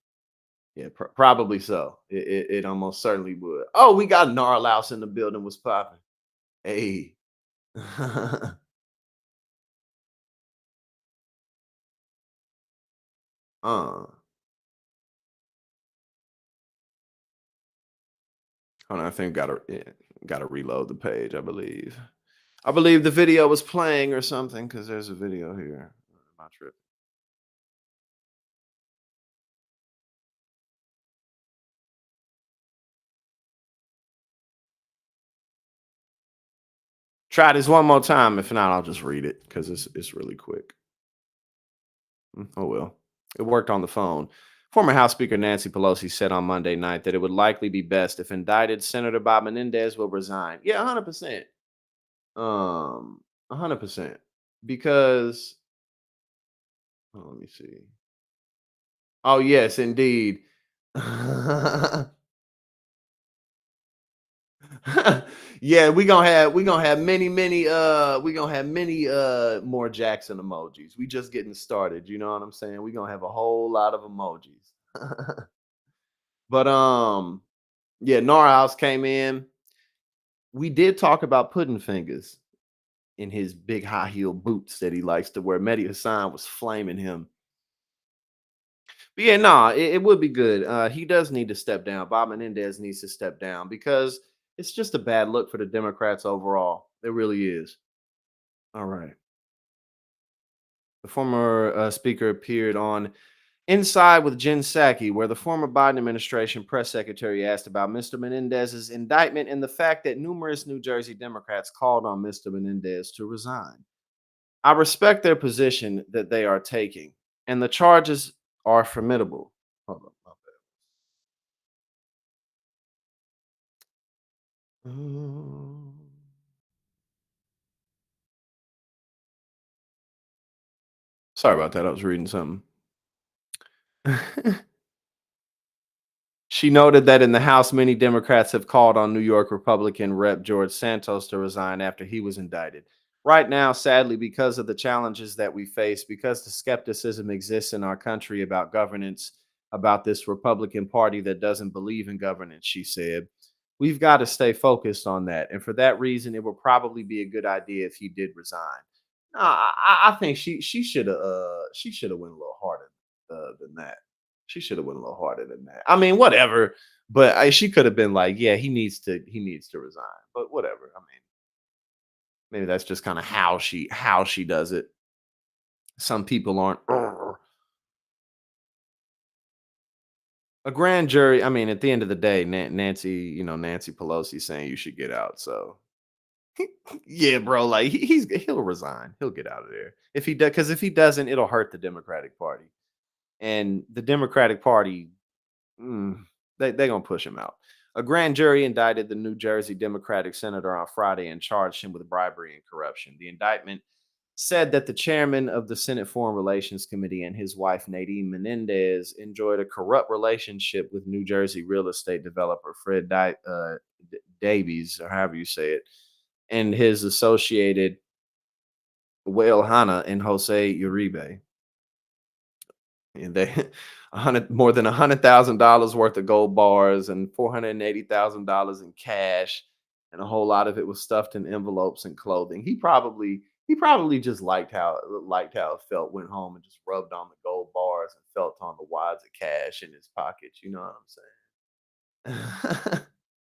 Yeah, probably so. It almost certainly would. Oh, we got Gnarlouse in the building. Was popping. Hey. uh. Hold on, I think gotta reload the page. I believe. I believe the video was playing or something because there's a video here. My trip. Try this one more time. If not, I'll just read it because it's really quick. Oh well. It worked on the phone. Former House Speaker Nancy Pelosi said on Monday night that it would likely be best if indicted Senator Bob Menendez will resign. Yeah, 100%. 100%. Because let me see. Oh yes, indeed. Yeah, we gonna have many more Jackson emojis. We just getting started, you know what I'm saying? We gonna have a whole lot of emojis. But yeah, Norhouse came in. We did talk about Puddin' Fingers in his big high heel boots that he likes to wear. Mehdi Hassan was flaming him. But yeah, nah, it would be good. He does need to step down. Bob Menendez needs to step down because it's just a bad look for the Democrats overall. It really is. All right. The former speaker appeared on Inside with Jen Psaki, where the former Biden administration press secretary asked about Mr. Menendez's indictment and the fact that numerous New Jersey Democrats called on Mr. Menendez to resign. I respect their position that they are taking, and the charges are formidable. Hold on, my bad. Sorry about that. I was reading something. She noted that in the House, many Democrats have called on New York Republican Rep. George Santos to resign after he was indicted. Right now, sadly, because of the challenges that we face, because the skepticism exists in our country about governance, about this Republican Party that doesn't believe in governance, she said, We've got to stay focused on that. And for that reason, it would probably be a good idea if he did resign. No, I think she should have went a little harder than that. She should have went a little harder than that. I mean, whatever. But she could have been like, yeah, he needs to resign. But whatever. I mean, maybe that's just kind of how she does it. Some people aren't. A grand jury. I mean, at the end of the day, Nancy Pelosi saying you should get out. So yeah, bro, like he'll resign. He'll get out of there if he does. Because if he doesn't, it'll hurt the Democratic Party, and the Democratic Party, mm, they gonna push him out. A grand jury indicted the New Jersey Democratic senator on Friday and charged him with bribery and corruption. The indictment said that the chairman of the Senate Foreign Relations Committee and his wife Nadine Menendez enjoyed a corrupt relationship with New Jersey real estate developer Fred Davies, or however you say it, and his associated Wael Hannah and Jose Uribe. And they more than $100,000 worth of gold bars and $480,000 in cash, and a whole lot of it was stuffed in envelopes and clothing. He probably just liked how it felt. Went home and just rubbed on the gold bars and felt on the wads of cash in his pockets. You know what I'm saying?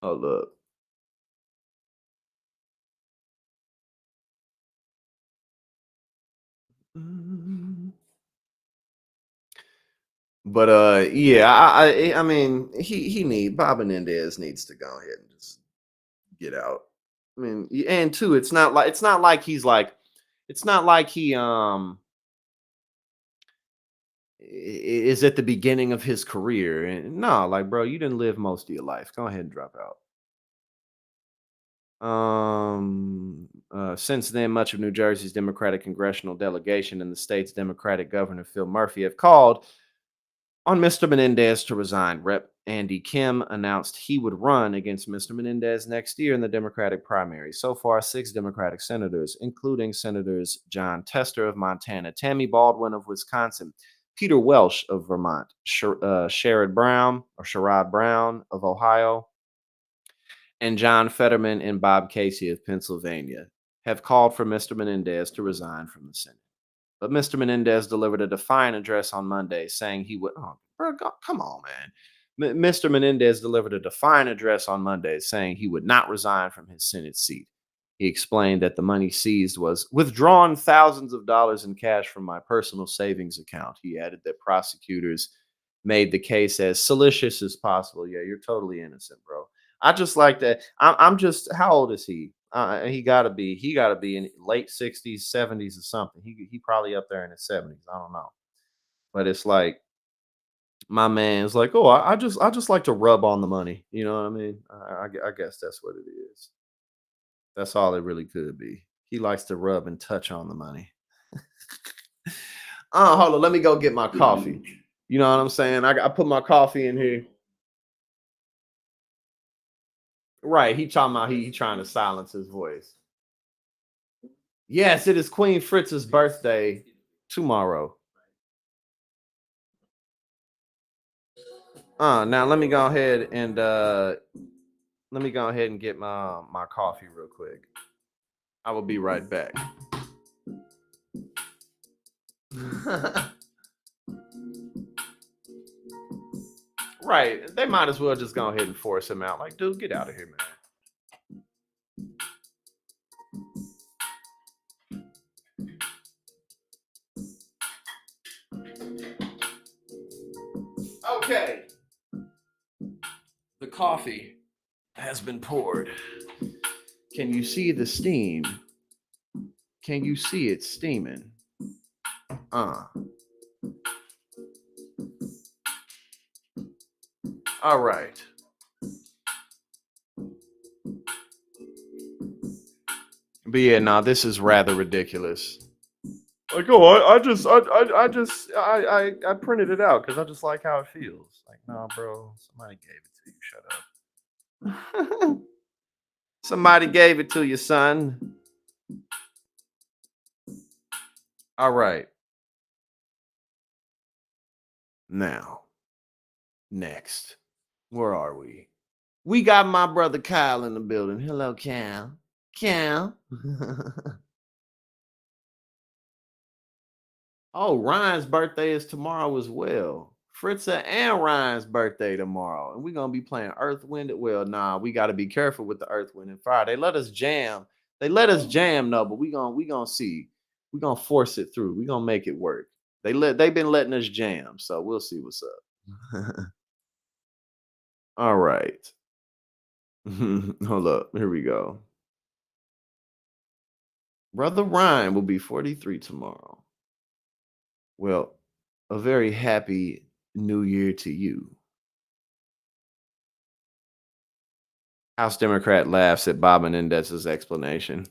Oh look. Mm. But yeah, I mean, Bob Menendez needs to go ahead and just get out. I mean, and two, it's not like he is at the beginning of his career. And no, like, bro, you didn't live most of your life. Go ahead and drop out. Since then, much of New Jersey's Democratic congressional delegation and the state's Democratic governor Phil Murphy have called on Mr. Menendez to resign. Rep. Andy Kim announced he would run against Mr. Menendez next year in the Democratic primary. So far, 6 Democratic senators, including Senators John Tester of Montana, Tammy Baldwin of Wisconsin, Peter Welsh of Vermont, Sherrod Brown of Ohio, and John Fetterman and Bob Casey of Pennsylvania, have called for Mr. Menendez to resign from the Senate. But Mr. Menendez delivered a defiant address on Monday saying he would. Oh, bro, come on, man. Mr. Menendez delivered a defiant address on Monday saying he would not resign from his Senate seat. He explained that the money seized was withdrawn thousands of dollars in cash from my personal savings account. He added that prosecutors made the case as salacious as possible. Yeah, you're totally innocent, bro. I just like that. I'm just. How old is he? He gotta be in late 60s, 70s, or something. He probably up there in his 70s. I don't know. But it's like my man's like, oh, I just like to rub on the money. You know what I mean? I guess that's what it is. That's all it really could be. He likes to rub and touch on the money. Hold on, let me go get my coffee. You know what I'm saying? I put my coffee in here. Right. He talking about he trying to silence his voice. Yes, it is Queen Fritz's birthday tomorrow. Now let me go ahead and get my coffee real quick. I will be right back. Right. They might as well just go ahead and force him out. Like, dude, get out of here, man. Okay. The coffee has been poured. Can you see the steam? Can you see it steaming? All right. But yeah, no, this is rather ridiculous. Like, oh, I printed it out because I just like how it feels. Like, no, bro, somebody gave it to you. Shut up. Somebody gave it to you, son. All right. Now, next. Where are we? We got my brother Kyle in the building. Hello, Cal. Cal. Oh, Ryan's birthday is tomorrow as well. Fritza and Ryan's birthday tomorrow. And we're going to be playing Earth, Wind, well, nah, we got to be careful with the Earth, Wind, and Fire. They let us jam. No, but we gonna see. We're gonna force it through. We're gonna make it work. They've been letting us jam, so we'll see what's up. All right. Hold up. Here we go. Brother Ryan will be 43 tomorrow. Well, a very happy new year to you. House Democrat laughs at Bob Menendez's explanation.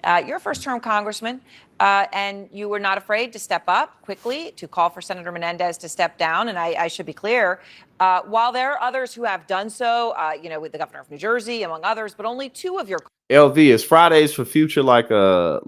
You're a first-term congressman, and you were not afraid to step up quickly to call for Senator Menendez to step down. And I should be clear, while there are others who have done so, with the governor of New Jersey, among others, but only two of your LV, is Fridays for Future like a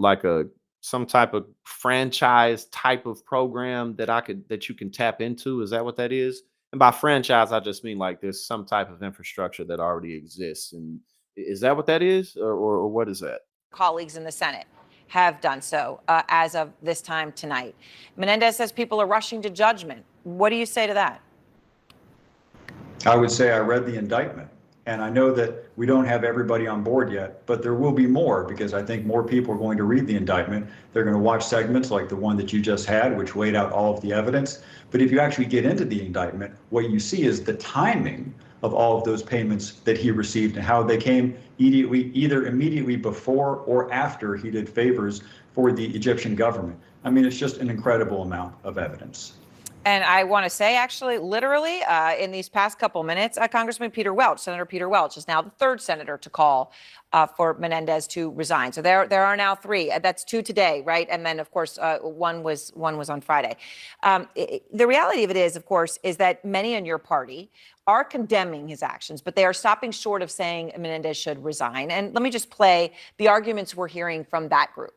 some type of franchise type of program that you can tap into? Is that what that is? And by franchise, I just mean like there's some type of infrastructure that already exists. And is that what that is, or what is that? colleagues in the Senate have done so as of this time tonight. Menendez says people are rushing to judgment. What do you say to that? I would say I read the indictment, and I know that we don't have everybody on board yet, but there will be more, because I think more people are going to read the indictment. They're going to watch segments like the one that you just had, which laid out all of the evidence. But if you actually get into the indictment, what you see is the timing of all of those payments that he received and how they came either immediately before or after he did favors for the Egyptian government. I mean, it's just an incredible amount of evidence. And I want to say, actually, literally, in these past couple minutes, Congressman Peter Welch, Senator Peter Welch, is now the third senator to call for Menendez to resign. So there are now three. That's two today, right? And then, of course, one was on Friday. The reality of it is, of course, is that many in your party are condemning his actions, but they are stopping short of saying Menendez should resign. And let me just play the arguments we're hearing from that group.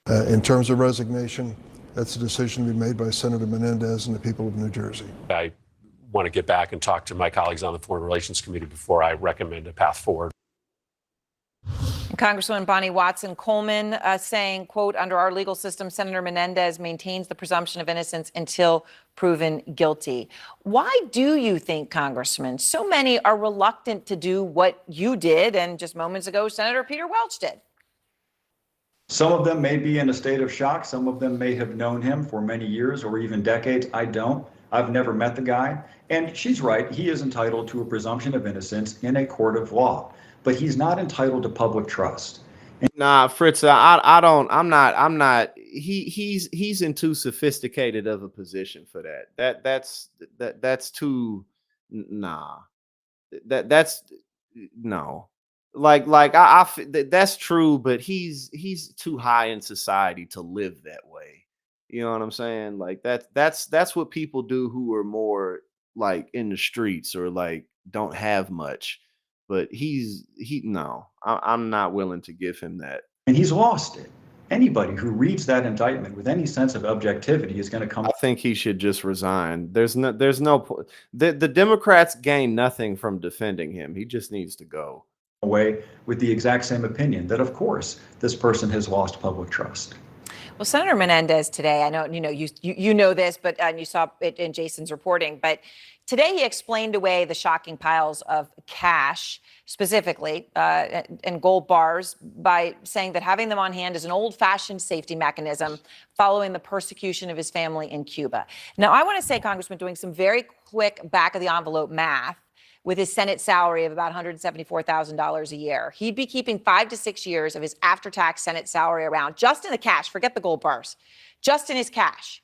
In terms of resignation, that's a decision to be made by Senator Menendez and the people of New Jersey. I want to get back and talk to my colleagues on the Foreign Relations Committee before I recommend a path forward. Congresswoman Bonnie Watson Coleman saying, quote, under our legal system, Senator Menendez maintains the presumption of innocence until proven guilty. Why do you think, Congressman, so many are reluctant to do what you did and just moments ago, Senator Peter Welch did? Some of them may be in a state of shock. Some of them may have known him for many years or even decades. I don't. I've never met the guy. And she's right. He is entitled to a presumption of innocence in a court of law, but he's not entitled to public trust. Nah, Fritz, I'm not. He's in too sophisticated of a position for that. That's too. Nah, that's no. Like that's true, but he's too high in society to live that way. You know what I'm saying? Like that's what people do who are more like in the streets or like don't have much. But I'm not willing to give him that. And he's lost it. Anybody who reads that indictment with any sense of objectivity is going to come. I think he should just resign. There's no the Democrats gain nothing from defending him. He just needs to go away with the exact same opinion that, of course, this person has lost public trust. Well, Senator Menendez today, I know you know this, but you saw it in Jason's reporting, but today he explained away the shocking piles of cash, specifically, and gold bars, by saying that having them on hand is an old-fashioned safety mechanism following the persecution of his family in Cuba. Now, I want to say, Congressman, doing some very quick back-of-the-envelope math, with his Senate salary of about $174,000 a year, he'd be keeping 5 to 6 years of his after-tax Senate salary around, just in the cash. Forget the gold bars, just in his cash.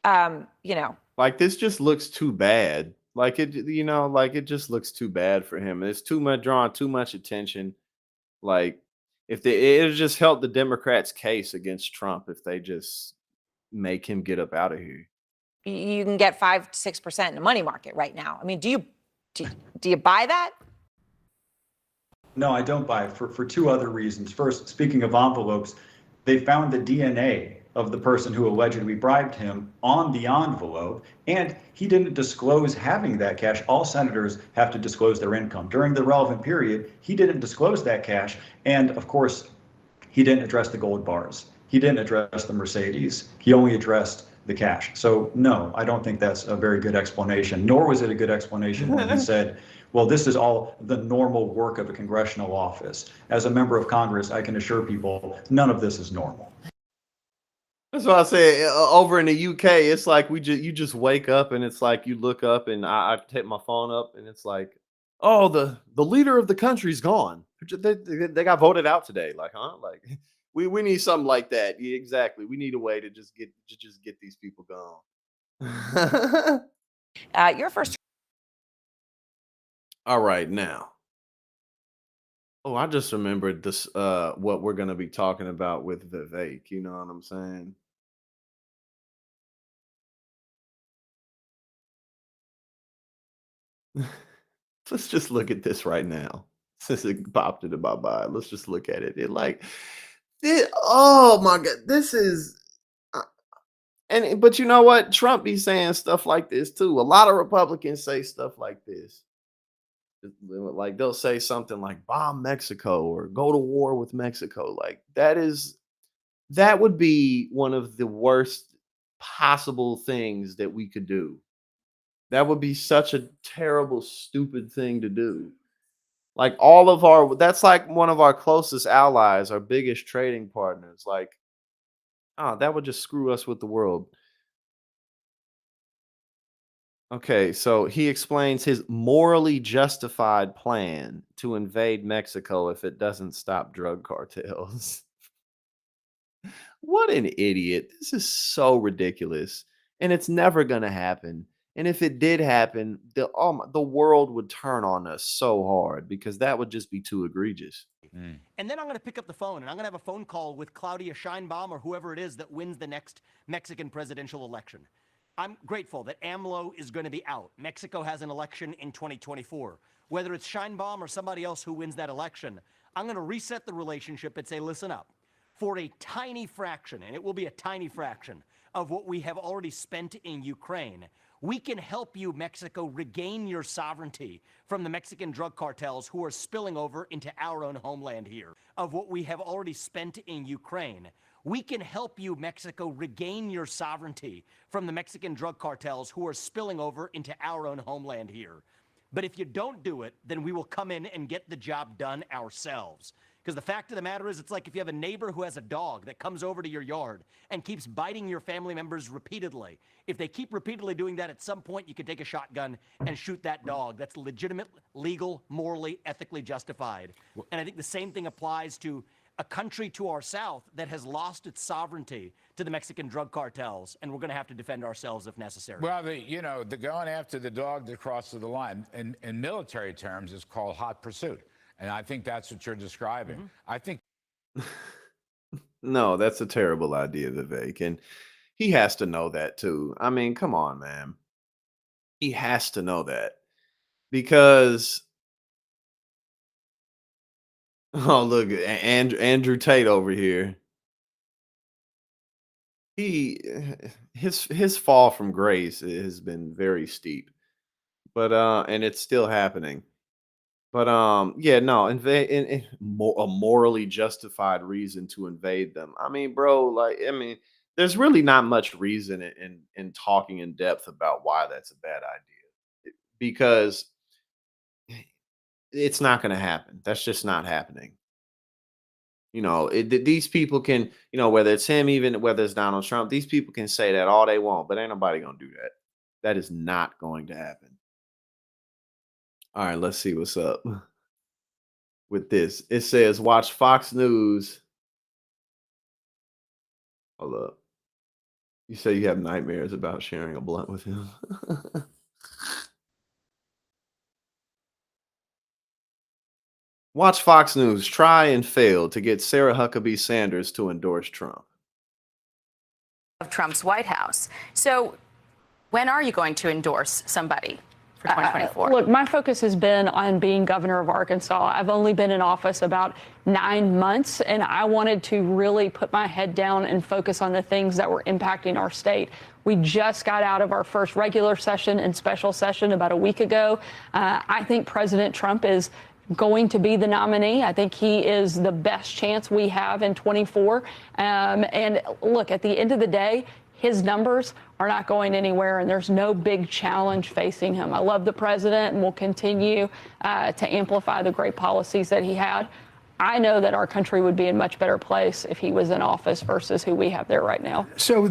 Like this just looks too bad. Like it just looks too bad for him. It's too much, drawing too much attention. Like it'll just help the Democrats' case against Trump if they just make him get up out of here. You can get 5 to 6% in the money market right now. I mean, do you buy that? No, I don't buy it for two other reasons. First, speaking of envelopes, they found the DNA of the person who allegedly bribed him on the envelope, and he didn't disclose having that cash. All senators have to disclose their income. During the relevant period, he didn't disclose that cash, and of course, he didn't address the gold bars. He didn't address the Mercedes. He only addressed the cash. So no, I don't think that's a very good explanation, nor was it a good explanation when he said, well, this is all the normal work of a congressional office. As a member of Congress, I can assure people none of this is normal. That's what I say. Over in the UK, it's like you just wake up and it's like you look up and I take my phone up and it's like, oh, the leader of the country's gone. They got voted out today. Like, huh? Like, we need something like that. Yeah, exactly. We need a way to just get these people gone. Your first. All right, now. Oh, I just remembered this. What we're gonna be talking about with Vivek. You know what I'm saying? Let's just look at this right now. Since it popped into my mind, let's just look at it. Oh my god, this is. But you know what? Trump be saying stuff like this too. A lot of Republicans say stuff like this. Like they'll say something like "bomb Mexico" or "go to war with Mexico." Like that would be one of the worst possible things that we could do. That would be such a terrible, stupid thing to do. Like that's like one of our closest allies, our biggest trading partners. Like, oh, that would just screw us with the world. Okay, so he explains his morally justified plan to invade Mexico if it doesn't stop drug cartels. What an idiot. This is so ridiculous. And it's never going to happen. And if it did happen, the world would turn on us so hard because that would just be too egregious. And then I'm going to pick up the phone and I'm going to have a phone call with Claudia Sheinbaum or whoever it is that wins the next Mexican presidential election. I'm grateful that AMLO is going to be out. Mexico has an election in 2024. Whether it's Sheinbaum or somebody else who wins that election, I'm going to reset the relationship and say, listen up. For a tiny fraction, and it will be a tiny fraction, of what we have already spent in Ukraine, we can help you, Mexico, regain your sovereignty from the Mexican drug cartels who are spilling over into our own homeland here. Of what we have already spent in Ukraine, we can help you, Mexico, regain your sovereignty from the Mexican drug cartels who are spilling over into our own homeland here. But if you don't do it, then we will come in and get the job done ourselves. Because the fact of the matter is, it's like if you have a neighbor who has a dog that comes over to your yard and keeps biting your family members repeatedly. If they keep repeatedly doing that, at some point you could take a shotgun and shoot that dog. That's legitimate, legal, morally, ethically justified. And I think the same thing applies to a country to our south that has lost its sovereignty to the Mexican drug cartels, and we're going to have to defend ourselves if necessary. Well, the going after the dog that crosses the line, in military terms, is called hot pursuit. And I think that's what you're describing. Mm-hmm. I think. No, that's a terrible idea, Vivek. And he has to know that too. I mean, come on, man. He has to know that. Because oh, look, Andrew Tate over here. His fall from grace has been very steep. But and it's still happening. But yeah, no, a morally justified reason to invade them. I mean, bro, there's really not much reason in talking in depth about why that's a bad idea because it's not going to happen. That's just not happening. These people can, whether it's him, even whether it's Donald Trump, these people can say that all they want, but ain't nobody gonna do that. That is not going to happen. All right, let's see what's up with this. It says, watch Fox News. Hold up. You say you have nightmares about sharing a blunt with him. Watch Fox News try and fail to get Sarah Huckabee Sanders to endorse Trump. Of Trump's White House. So when are you going to endorse somebody for 2024? Look, my focus has been on being governor of Arkansas. I've only been in office about 9 months, and I wanted to really put my head down and focus on the things that were impacting our state. We just got out of our first regular session and special session about a week ago. I think President Trump is going to be the nominee. I think he is the best chance we have in 24. And look, at the end of the day, his numbers are not going anywhere, and there's no big challenge facing him. I love the president and will continue to amplify the great policies that he had. I know that our country would be in a much better place if he was in office versus who we have there right now. So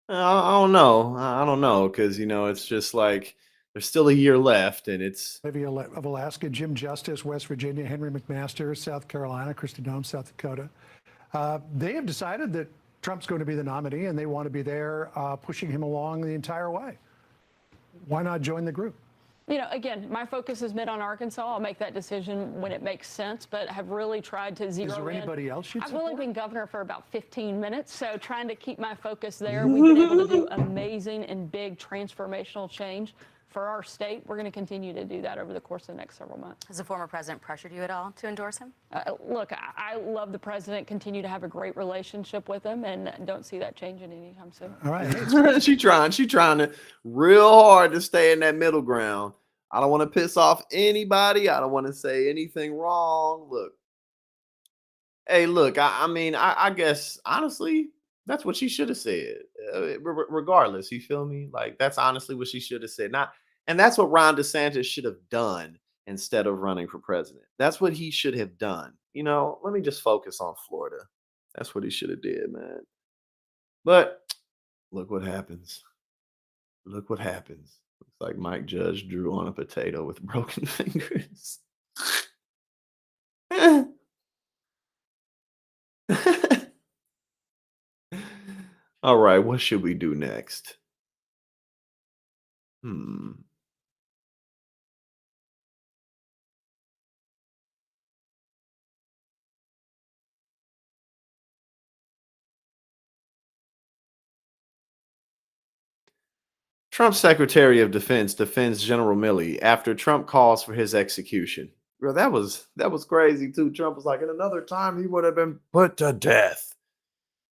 I don't know. I don't know, because, you know, it's just like there's still a year left, and it's Olivia of Alaska, Jim Justice, West Virginia, Henry McMaster, South Carolina, Kristi Noem, South Dakota. They have decided that Trump's going to be the nominee, and they want to be there pushing him along the entire way. Why not join the group? You know, again, my focus has been on Arkansas. I'll make that decision when it makes sense, but have really tried to zero in. Is there anybody else you'd I've support? only been governor for about 15 minutes, so trying to keep my focus there. We've been able to do amazing and big transformational change for our state. We're going to continue to do that over the course of the next several months. Has the former president pressured you at all to endorse him? Look, I love the president, continue to have a great relationship with him, and don't see that changing anytime soon. All right. she trying to real hard to stay in that middle ground. I don't want to piss off anybody. I don't want to say anything wrong. Look, I mean, I guess honestly, that's what she should have said. Regardless, you feel me? Like, that's honestly what she should have said. And that's what Ron DeSantis should have done instead of running for president. That's what he should have done. You know, let me just focus on Florida. That's what he should have did, man. But look what happens. Look what happens. Looks like Mike Judge drew on a potato with broken fingers. All right, what should we do next? Trump's Secretary of Defense defends General Milley after Trump calls for his execution. Bro, that was crazy too. Trump was like, in another time he would have been put to death.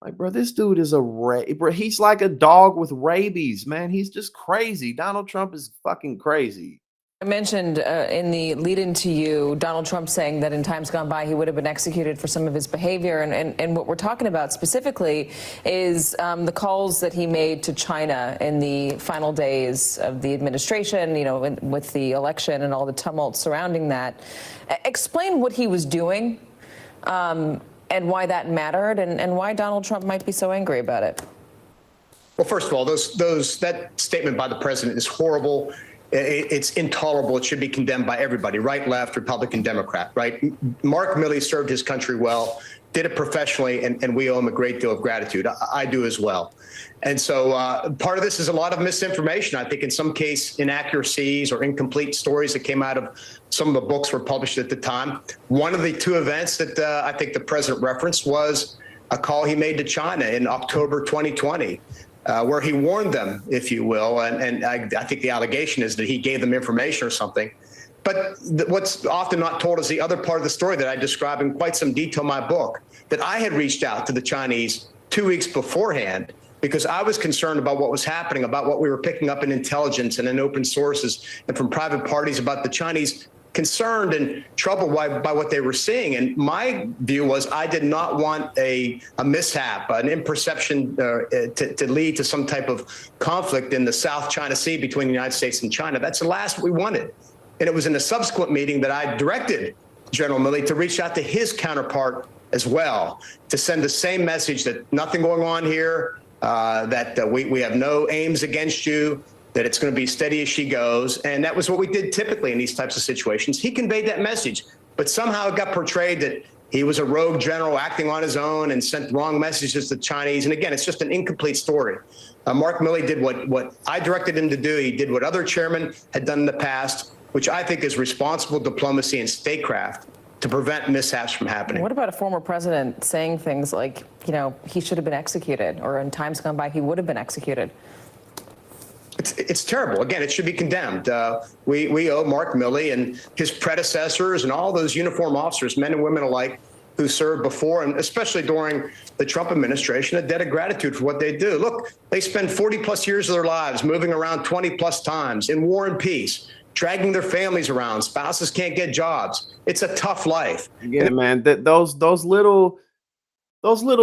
Like, bro, this dude is bro, he's like a dog with rabies, man. He's just crazy. Donald Trump is fucking crazy. I mentioned in the lead-in to you, Donald Trump saying that in times gone by he would have been executed for some of his behavior. And what we're talking about specifically is the calls that he made to China in the final days of the administration, you know, with the election and all the tumult surrounding that. Explain what he was doing and why that mattered and why Donald Trump might be so angry about it. Well, first of all, that statement by the president is horrible. It's intolerable. It should be condemned by everybody, right, left, Republican, Democrat, right? Mark Milley served his country well, did it professionally, and we owe him a great deal of gratitude. I do as well. And so part of this is a lot of misinformation. I think in some case, inaccuracies or incomplete stories that came out of some of the books were published at the time. One of the two events that I think the president referenced was a call he made to China in October 2020. Where he warned them, if you will, and I think the allegation is that he gave them information or something. But what's often not told is the other part of the story that I describe in quite some detail in my book, that I had reached out to the Chinese 2 weeks beforehand because I was concerned about what was happening, about what we were picking up in intelligence and in open sources and from private parties about the Chinese concerned and troubled by what they were seeing. And my view was I did not want a mishap, an imperception to lead to some type of conflict in the South China Sea between the United States and China. That's the last we wanted. And it was in a subsequent meeting that I directed General Milley to reach out to his counterpart as well, to send the same message that nothing going on here, that we have no aims against you, that it's going to be steady as she goes. And that was what we did typically in these types of situations. He conveyed that message, but somehow it got portrayed that he was a rogue general acting on his own and sent wrong messages to the Chinese. And again, it's just an incomplete story. Mark Milley did what I directed him to do. He did what other chairmen had done in the past, which I think is responsible diplomacy and statecraft. to prevent mishaps from happening. What about a former president saying things like, you know, he should have been executed, or in times gone by, he would have been executed? It's terrible. Again, it should be condemned. We owe Mark Milley and his predecessors and all those uniformed officers, men and women alike, who served before and especially during the Trump administration, a debt of gratitude for what they do. Look, they spend 40 plus years of their lives moving around 20 plus times in war and peace, dragging their families around. Spouses can't get jobs. It's a tough life. Yeah, man. Those little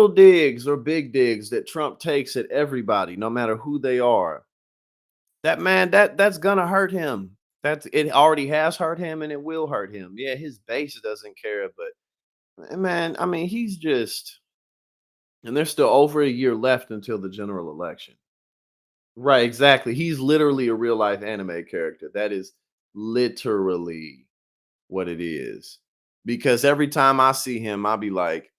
digs or big digs that Trump takes at everybody, no matter who they are, that's gonna hurt him. It already has hurt him, and it will hurt him. Yeah, his base doesn't care, but man, I mean, he's just, and there's still over a year left until the general election. Right, exactly. He's literally a real life anime character. That is literally what it is. Because every time I see him, I'll be like,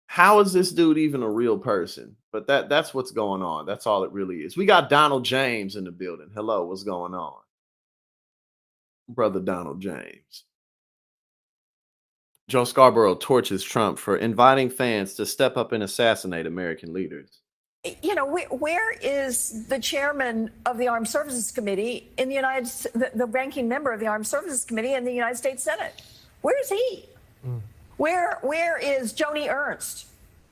how is this dude even a real person? But that's what's going on. That's all it really is. We got Donald James in the building. Hello, what's going on? Brother Donald James. Joe Scarborough torches Trump for inviting fans to step up and assassinate American leaders. You know, where is the chairman of the Armed Services Committee in the the ranking member of the Armed Services Committee in the United States Senate? Where is he? Where is Joni Ernst,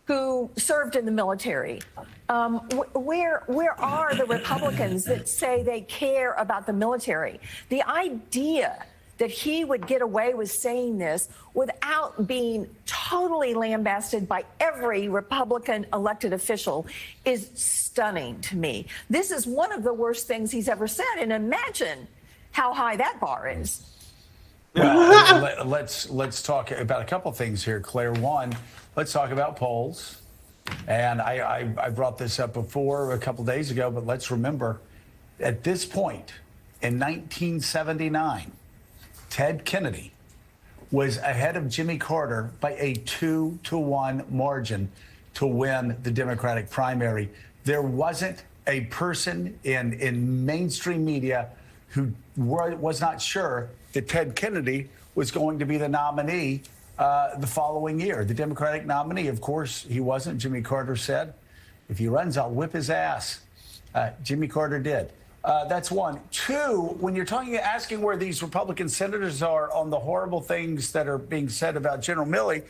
who served in the military? Where are the Republicans that say they care about the military? The idea that he would get away with saying this without being totally lambasted by every Republican elected official is stunning to me. This is one of the worst things he's ever said, and imagine how high that bar is. Well, let's talk about a couple things here, Claire. One, let's talk about polls. And I brought this up before a couple days ago, but let's remember, at this point in 1979, Ted Kennedy was ahead of Jimmy Carter by a 2-to-1 margin to win the Democratic primary. There wasn't a person in mainstream media who was not sure that Ted Kennedy was going to be the nominee the following year. The Democratic nominee, of course, he wasn't. Jimmy Carter said, if he runs, I'll whip his ass. Jimmy Carter did. That's one. Two, when you're asking where these Republican senators are on the horrible things that are being said about General Milley,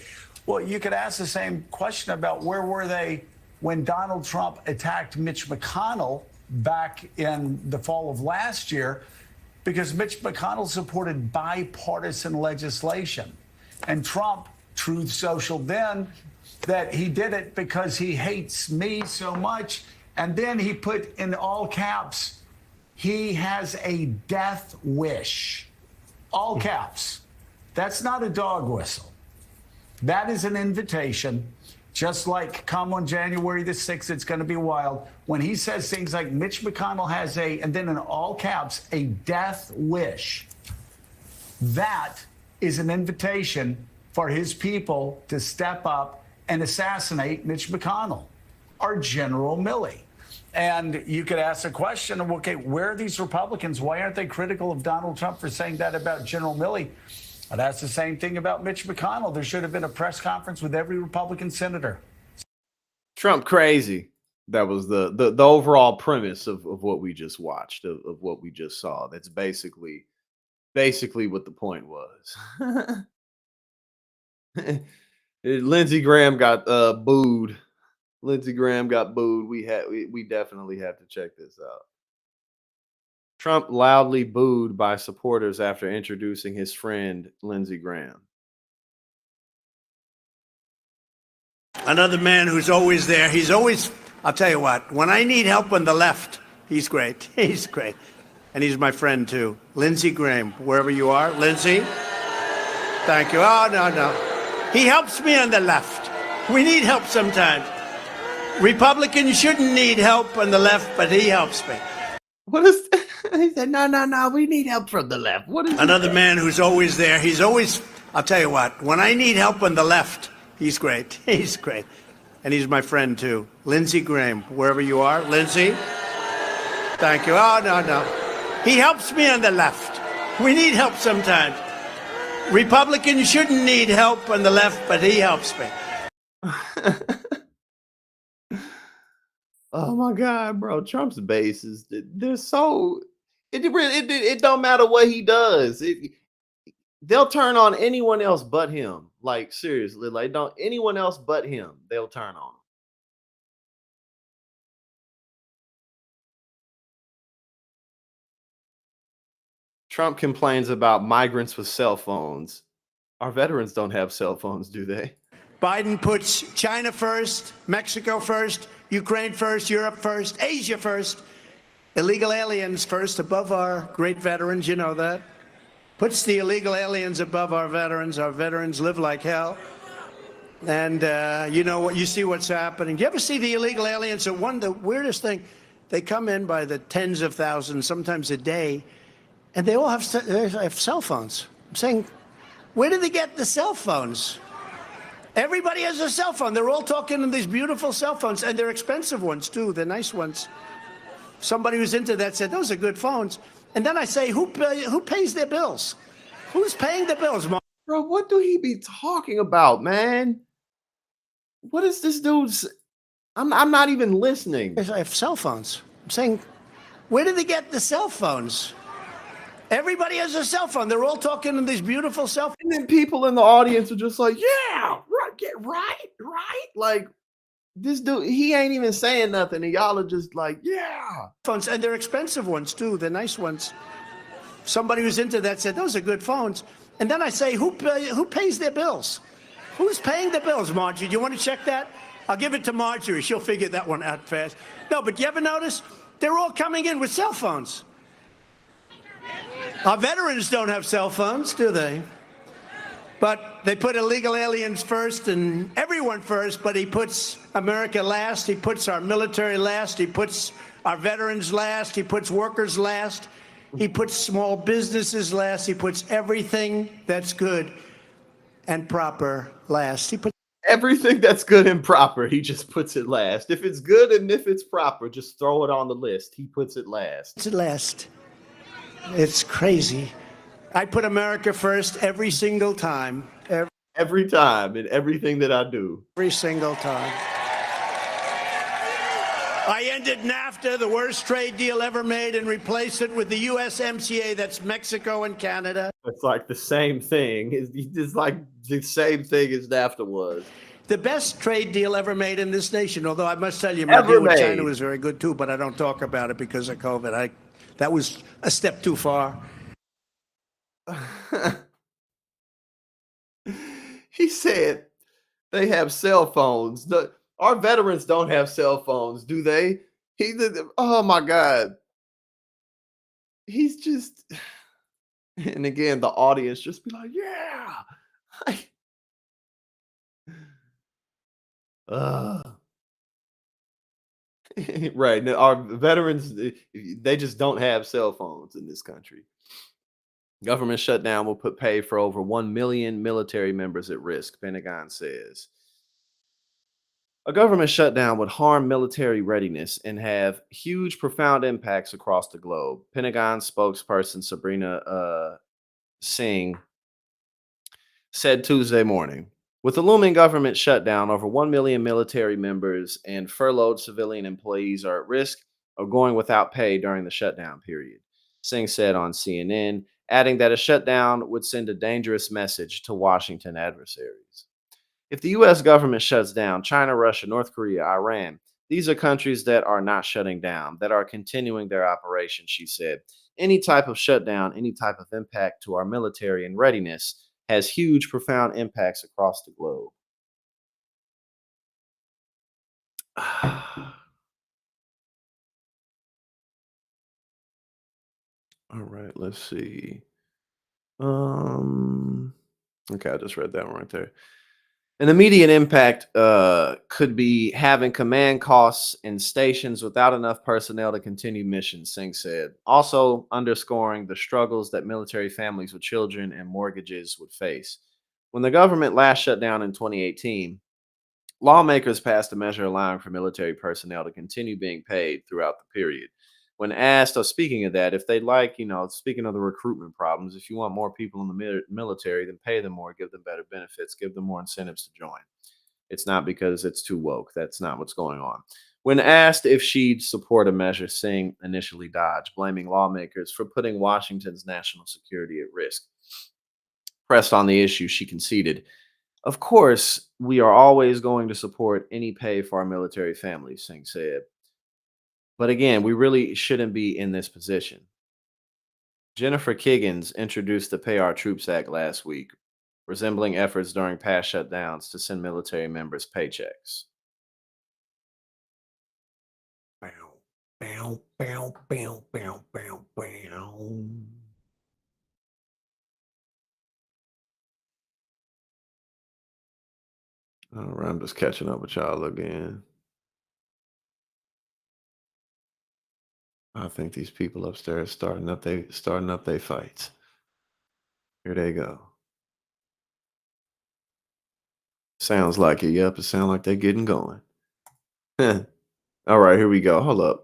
well, you could ask the same question about where were they when Donald Trump attacked Mitch McConnell back in the fall of last year, because Mitch McConnell supported bipartisan legislation. And Trump, Truth Social then, that he did it because he hates me so much. And then he put in all caps, he has a death wish. All caps. That's not a dog whistle. That is an invitation. Just like come on January the 6th, it's going to be wild. When he says things like Mitch McConnell has and then in all caps, a death wish, that is an invitation for his people to step up and assassinate Mitch McConnell, or General Milley. And you could ask the question of, okay, where are these Republicans? Why aren't they critical of Donald Trump for saying that about General Milley? I'd ask the same thing about Mitch McConnell. There should have been a press conference with every Republican senator. Trump crazy. That was the overall premise of what we just watched, of what we just saw. That's basically what the point was. Lindsey Graham got booed. Lindsey Graham got booed. We definitely have to check this out. Trump loudly booed by supporters after introducing his friend Lindsey Graham. Another man who's always there. He's always, I'll tell you what, when I need help on the left, he's great. He's great. And he's my friend too. Lindsey Graham, wherever you are. Lindsey, thank you. Oh, no. He helps me on the left. We need help sometimes. Republicans shouldn't need help on the left, but he helps me. What is that? He said, no, we need help from the left. What is another man who's always there? He's always, I'll tell you what, when I need help on the left, he's great. He's great. And he's my friend too. Lindsey Graham, wherever you are. Lindsey, thank you. Oh, no. He helps me on the left. We need help sometimes. Republicans shouldn't need help on the left, but he helps me. Oh my God, bro! Trump's base is they're so it don't matter what he does. They'll turn on anyone else but him. Like seriously, like don't anyone else but him. They'll turn on him. Trump complains about migrants with cell phones. Our veterans don't have cell phones, do they? Biden puts China first, Mexico first, Ukraine first, Europe first, Asia first, illegal aliens first above our great veterans. You know that. Puts the illegal aliens above our veterans. Our veterans live like hell. And you know what? You see what's happening. Do you ever see the illegal aliens? The weirdest thing, they come in by the tens of thousands, sometimes a day, and they all have cell phones. I'm saying, where did they get the cell phones? Everybody has a cell phone. They're all talking on these beautiful cell phones, and they're expensive ones, too. They're nice ones. Somebody who's into that said, those are good phones. And then I say, who pays their bills? Who's paying the bills, Mark? Bro, what do he be talking about, man? What is this dude's? I'm not even listening. I have cell phones. I'm saying, where did they get the cell phones? Everybody has a cell phone. They're all talking on these beautiful cell phones. And then people in the audience are just like, yeah, right, get right. Like, this dude, he ain't even saying nothing. And y'all are just like, yeah. Phones, and they're expensive ones, too. They're nice ones. Somebody who's into that said, those are good phones. And then I say, who pays their bills? Who's paying the bills, Marjorie? Do you want to check that? I'll give it to Marjorie. She'll figure that one out fast. No, but you ever notice? They're all coming in with cell phones. Our veterans don't have cell phones, do they? But they put illegal aliens first and everyone first, but he puts America last. He puts our military last. He puts our veterans last. He puts workers last. He puts small businesses last. He puts everything that's good and proper last. He puts Everything that's good and proper, he just puts it last. If it's good and if it's proper, just throw it on the list. He puts it last. it last. It's crazy. I put America first every single time. Every time in everything that I do. Every single time. I ended NAFTA, the worst trade deal ever made, and replaced it with the USMCA, that's Mexico and Canada. It's like the same thing. It's like the same thing as NAFTA was. The best trade deal ever made in this nation, although I must tell you, my deal with China was very good too, but I don't talk about it because of COVID. That was a step too far. He said they have cell phones. Our veterans don't have cell phones, do they? Oh my God. He's just, and again, the audience just be like, yeah. Right. Now, our veterans, they just don't have cell phones in this country. Government shutdown will put pay for over 1 million military members at risk, Pentagon says. A government shutdown would harm military readiness and have huge, profound impacts across the globe. Pentagon spokesperson Sabrina Singh said Tuesday morning. With the looming government shutdown, over 1 million military members and furloughed civilian employees are at risk of going without pay during the shutdown period, Singh said on CNN, adding that a shutdown would send a dangerous message to Washington adversaries. If the U.S. government shuts down, China, Russia, North Korea, Iran, these are countries that are not shutting down, that are continuing their operations, she said. Any type of shutdown, any type of impact to our military and readiness has huge, profound impacts across the globe. All right, let's see. Okay, I just read that one right there. An immediate impact could be having command costs in stations without enough personnel to continue missions, Singh said, also underscoring the struggles that military families with children and mortgages would face. When the government last shut down in 2018, lawmakers passed a measure allowing for military personnel to continue being paid throughout the period. When asked, speaking of that, if they'd like, speaking of the recruitment problems, if you want more people in the military, then pay them more, give them better benefits, give them more incentives to join. It's not because it's too woke. That's not what's going on. When asked if she'd support a measure, Singh initially dodged, blaming lawmakers for putting Washington's national security at risk. Pressed on the issue, she conceded, "Of course, we are always going to support any pay for our military families," Singh said. But again, we really shouldn't be in this position. Jennifer Kiggins introduced the Pay Our Troops Act last week, resembling efforts during past shutdowns to send military members paychecks. Bow, bow, bow, bow, bow, bow. All right, I'm just catching up with y'all again. I think these people upstairs starting up they fights. Here they go. Sounds like it. Yep, it sounds like they're getting going. All right, here we go. Hold up.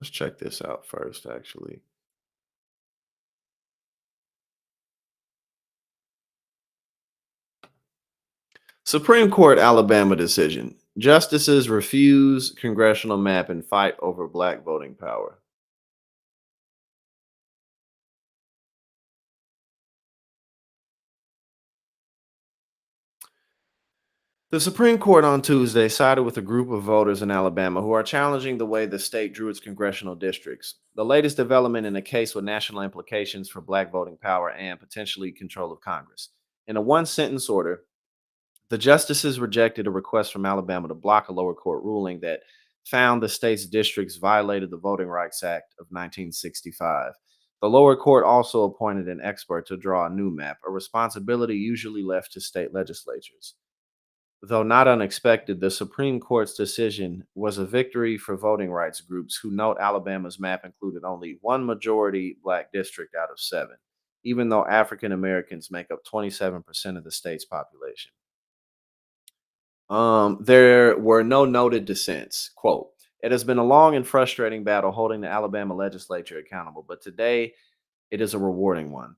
Let's check this out first, actually. Supreme Court Alabama decision. Justices refuse congressional map and fight over black voting power. The Supreme Court on Tuesday sided with a group of voters in Alabama who are challenging the way the state drew its congressional districts. The latest development in a case with national implications for black voting power and potentially control of Congress. In a one sentence order, the justices rejected a request from Alabama to block a lower court ruling that found the state's districts violated the Voting Rights Act of 1965. The lower court also appointed an expert to draw a new map, a responsibility usually left to state legislatures. Though not unexpected, the Supreme Court's decision was a victory for voting rights groups who note Alabama's map included only one majority black district out of 7, even though African Americans make up 27% of the state's population. There were no noted dissents. Quote, "It has been a long and frustrating battle holding the Alabama legislature accountable, but today it is a rewarding one."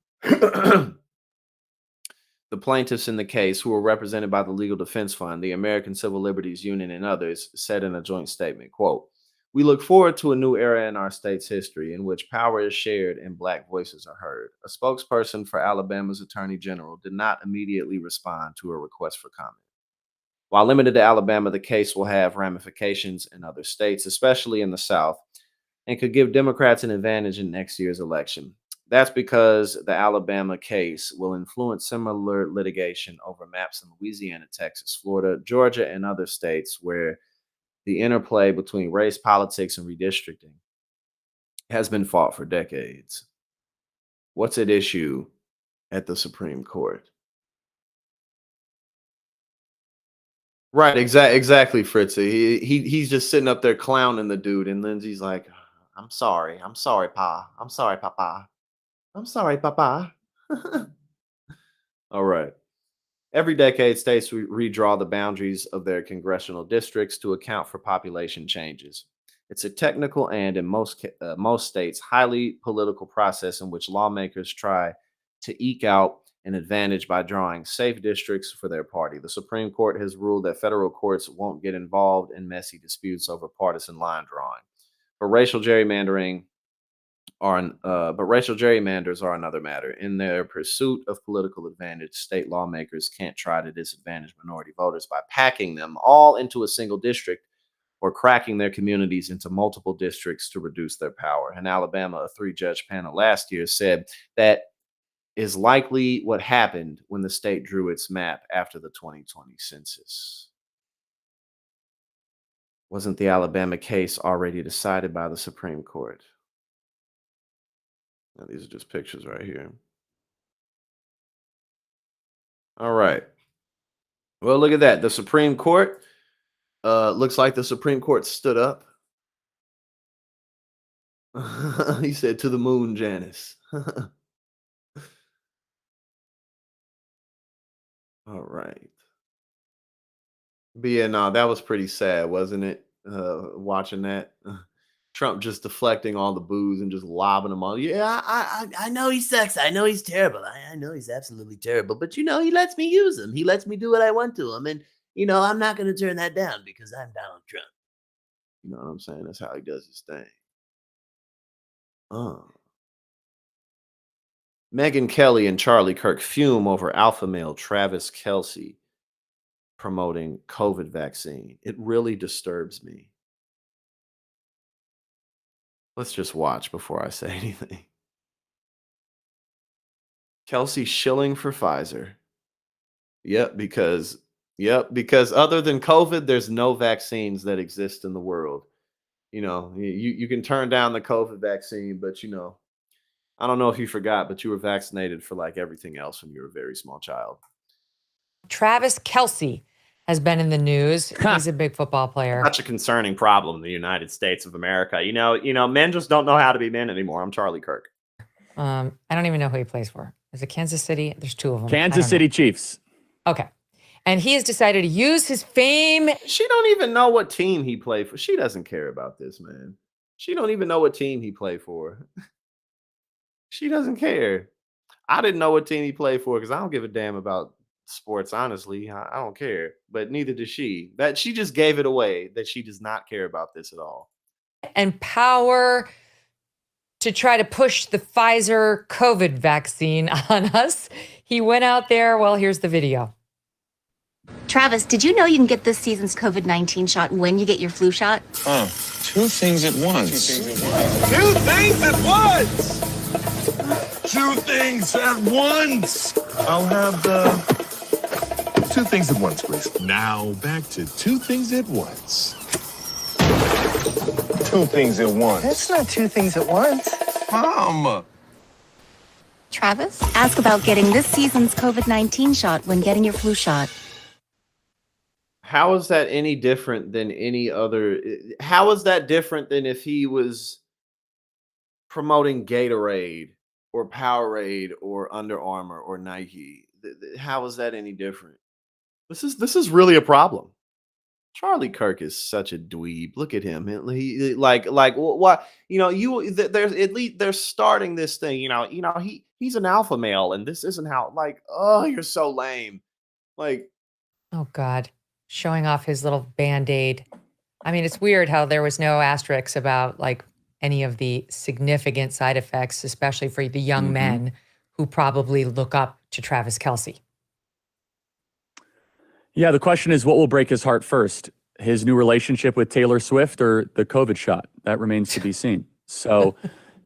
The plaintiffs in the case, who were represented by the Legal Defense Fund, the American Civil Liberties Union, and others, said in a joint statement, quote, "We look forward to a new era in our state's history in which power is shared and black voices are heard." A spokesperson for Alabama's Attorney General did not immediately respond to a request for comment. While limited to Alabama, the case will have ramifications in other states, especially in the South, and could give Democrats an advantage in next year's election. That's because the Alabama case will influence similar litigation over maps in Louisiana, Texas, Florida, Georgia, and other states where the interplay between race politics and redistricting has been fought for decades. What's at issue at the Supreme Court? Right, exactly, Fritzy. He's just sitting up there clowning the dude, and Lindsay's like, I'm sorry, Pa. I'm sorry, Papa. I'm sorry, Papa." All right. Every decade, states redraw the boundaries of their congressional districts to account for population changes. It's a technical and, in most states, highly political process in which lawmakers try to eke out an advantage by drawing safe districts for their party. The Supreme Court has ruled that federal courts won't get involved in messy disputes over partisan line drawing. But racial gerrymandering but racial gerrymanders are another matter. In their pursuit of political advantage, state lawmakers can't try to disadvantage minority voters by packing them all into a single district or cracking their communities into multiple districts to reduce their power. In Alabama, a 3-judge panel last year said that is likely what happened when the state drew its map after the 2020 census. Wasn't the Alabama case already decided by the Supreme Court? Now, these are just pictures right here. All right. Well, look at that. The Supreme Court looks like the Supreme Court stood up. He said, "To the moon, Janice." All right. But yeah, no, that was pretty sad, wasn't it? watching that. Trump just deflecting all the boos and just lobbing them all. Yeah, I know he sucks. I know he's terrible. I know he's absolutely terrible. But he lets me use him. He lets me do what I want to him, and I'm not going to turn that down because I'm Donald Trump. You know what I'm saying? That's how he does his thing. Megyn Kelly and Charlie Kirk fume over alpha male Travis Kelce promoting COVID vaccine. It really disturbs me. Let's just watch before I say anything. Kelsey shilling for Pfizer. Because other than COVID, there's no vaccines that exist in the world. You can turn down the COVID vaccine, but I don't know if you forgot, but you were vaccinated for like everything else when you were a very small child. Travis Kelce has been in the news. He's a big football player. Such a concerning problem in the United States of America. Men just don't know how to be men anymore. I'm Charlie Kirk. I don't even know who he plays for. Is it Kansas City? There's two of them. Kansas City Chiefs. Okay. And he has decided to use his fame. She don't even know what team he played for. She doesn't care about this, man. She don't even know what team he played for. She doesn't care. I didn't know what team he played for because I don't give a damn about sports, honestly. I don't care. But neither does she. That she just gave it away that she does not care about this at all. And power to try to push the Pfizer COVID vaccine on us. He went out there. Well, here's the video. Travis, did you know you can get this season's COVID-19 shot when you get your flu shot? Two things at once. Two things at once! Two things at once! I'll have the two things at once, please. Now back to two things at once. Two things at once. That's not two things at once. Mom! Travis, ask about getting this season's COVID-19 shot when getting your flu shot. How is that any different than any other? How is that different than if he was promoting Gatorade or Powerade or Under Armour or Nike? How is that any different? This is really a problem. Charlie Kirk is such a dweeb. Look at him. He like what there's at least they're starting this thing. He's an alpha male, and this isn't how. You're so lame. Oh God, showing off his little Band-Aid. I mean, it's weird how there was no asterisks about any of the significant side effects, especially for the young men who probably look up to Travis Kelce. Yeah, the question is, what will break his heart first? His new relationship with Taylor Swift or the COVID shot? That remains to be seen. So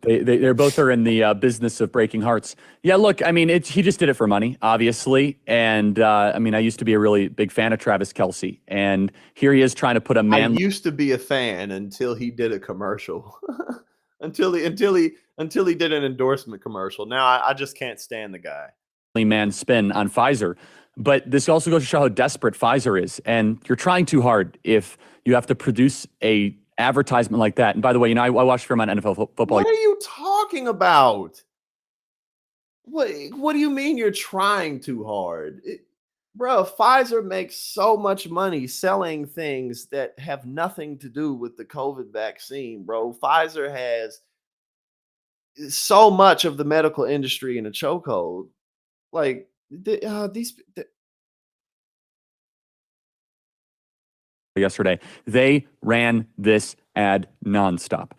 they're both are in the business of breaking hearts. Yeah, look, I mean, he just did it for money, obviously. And I used to be a really big fan of Travis Kelce. And here he is trying to put a man. I used to be a fan until he did a commercial. until he did an endorsement commercial. Now I just can't stand the guy. Man spin on Pfizer. But this also goes to show how desperate Pfizer is. And you're trying too hard if you have to produce a advertisement like that. And by the way, I watched for my NFL football. What are you talking about? What do you mean you're trying too hard? Bro, Pfizer makes so much money selling things that have nothing to do with the COVID vaccine, bro. Pfizer has so much of the medical industry in a chokehold. Yesterday, they ran this ad nonstop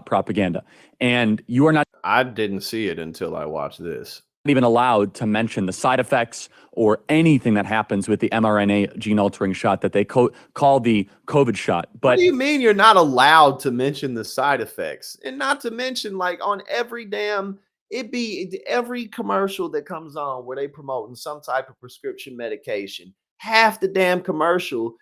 propaganda. And you are not. I didn't see it until I watched this. Even allowed to mention the side effects or anything that happens with the mRNA gene altering shot that they call the COVID shot. But what do you mean you're not allowed to mention the side effects? And not to mention, on every every commercial that comes on where they promoting some type of prescription medication, half the damn commercial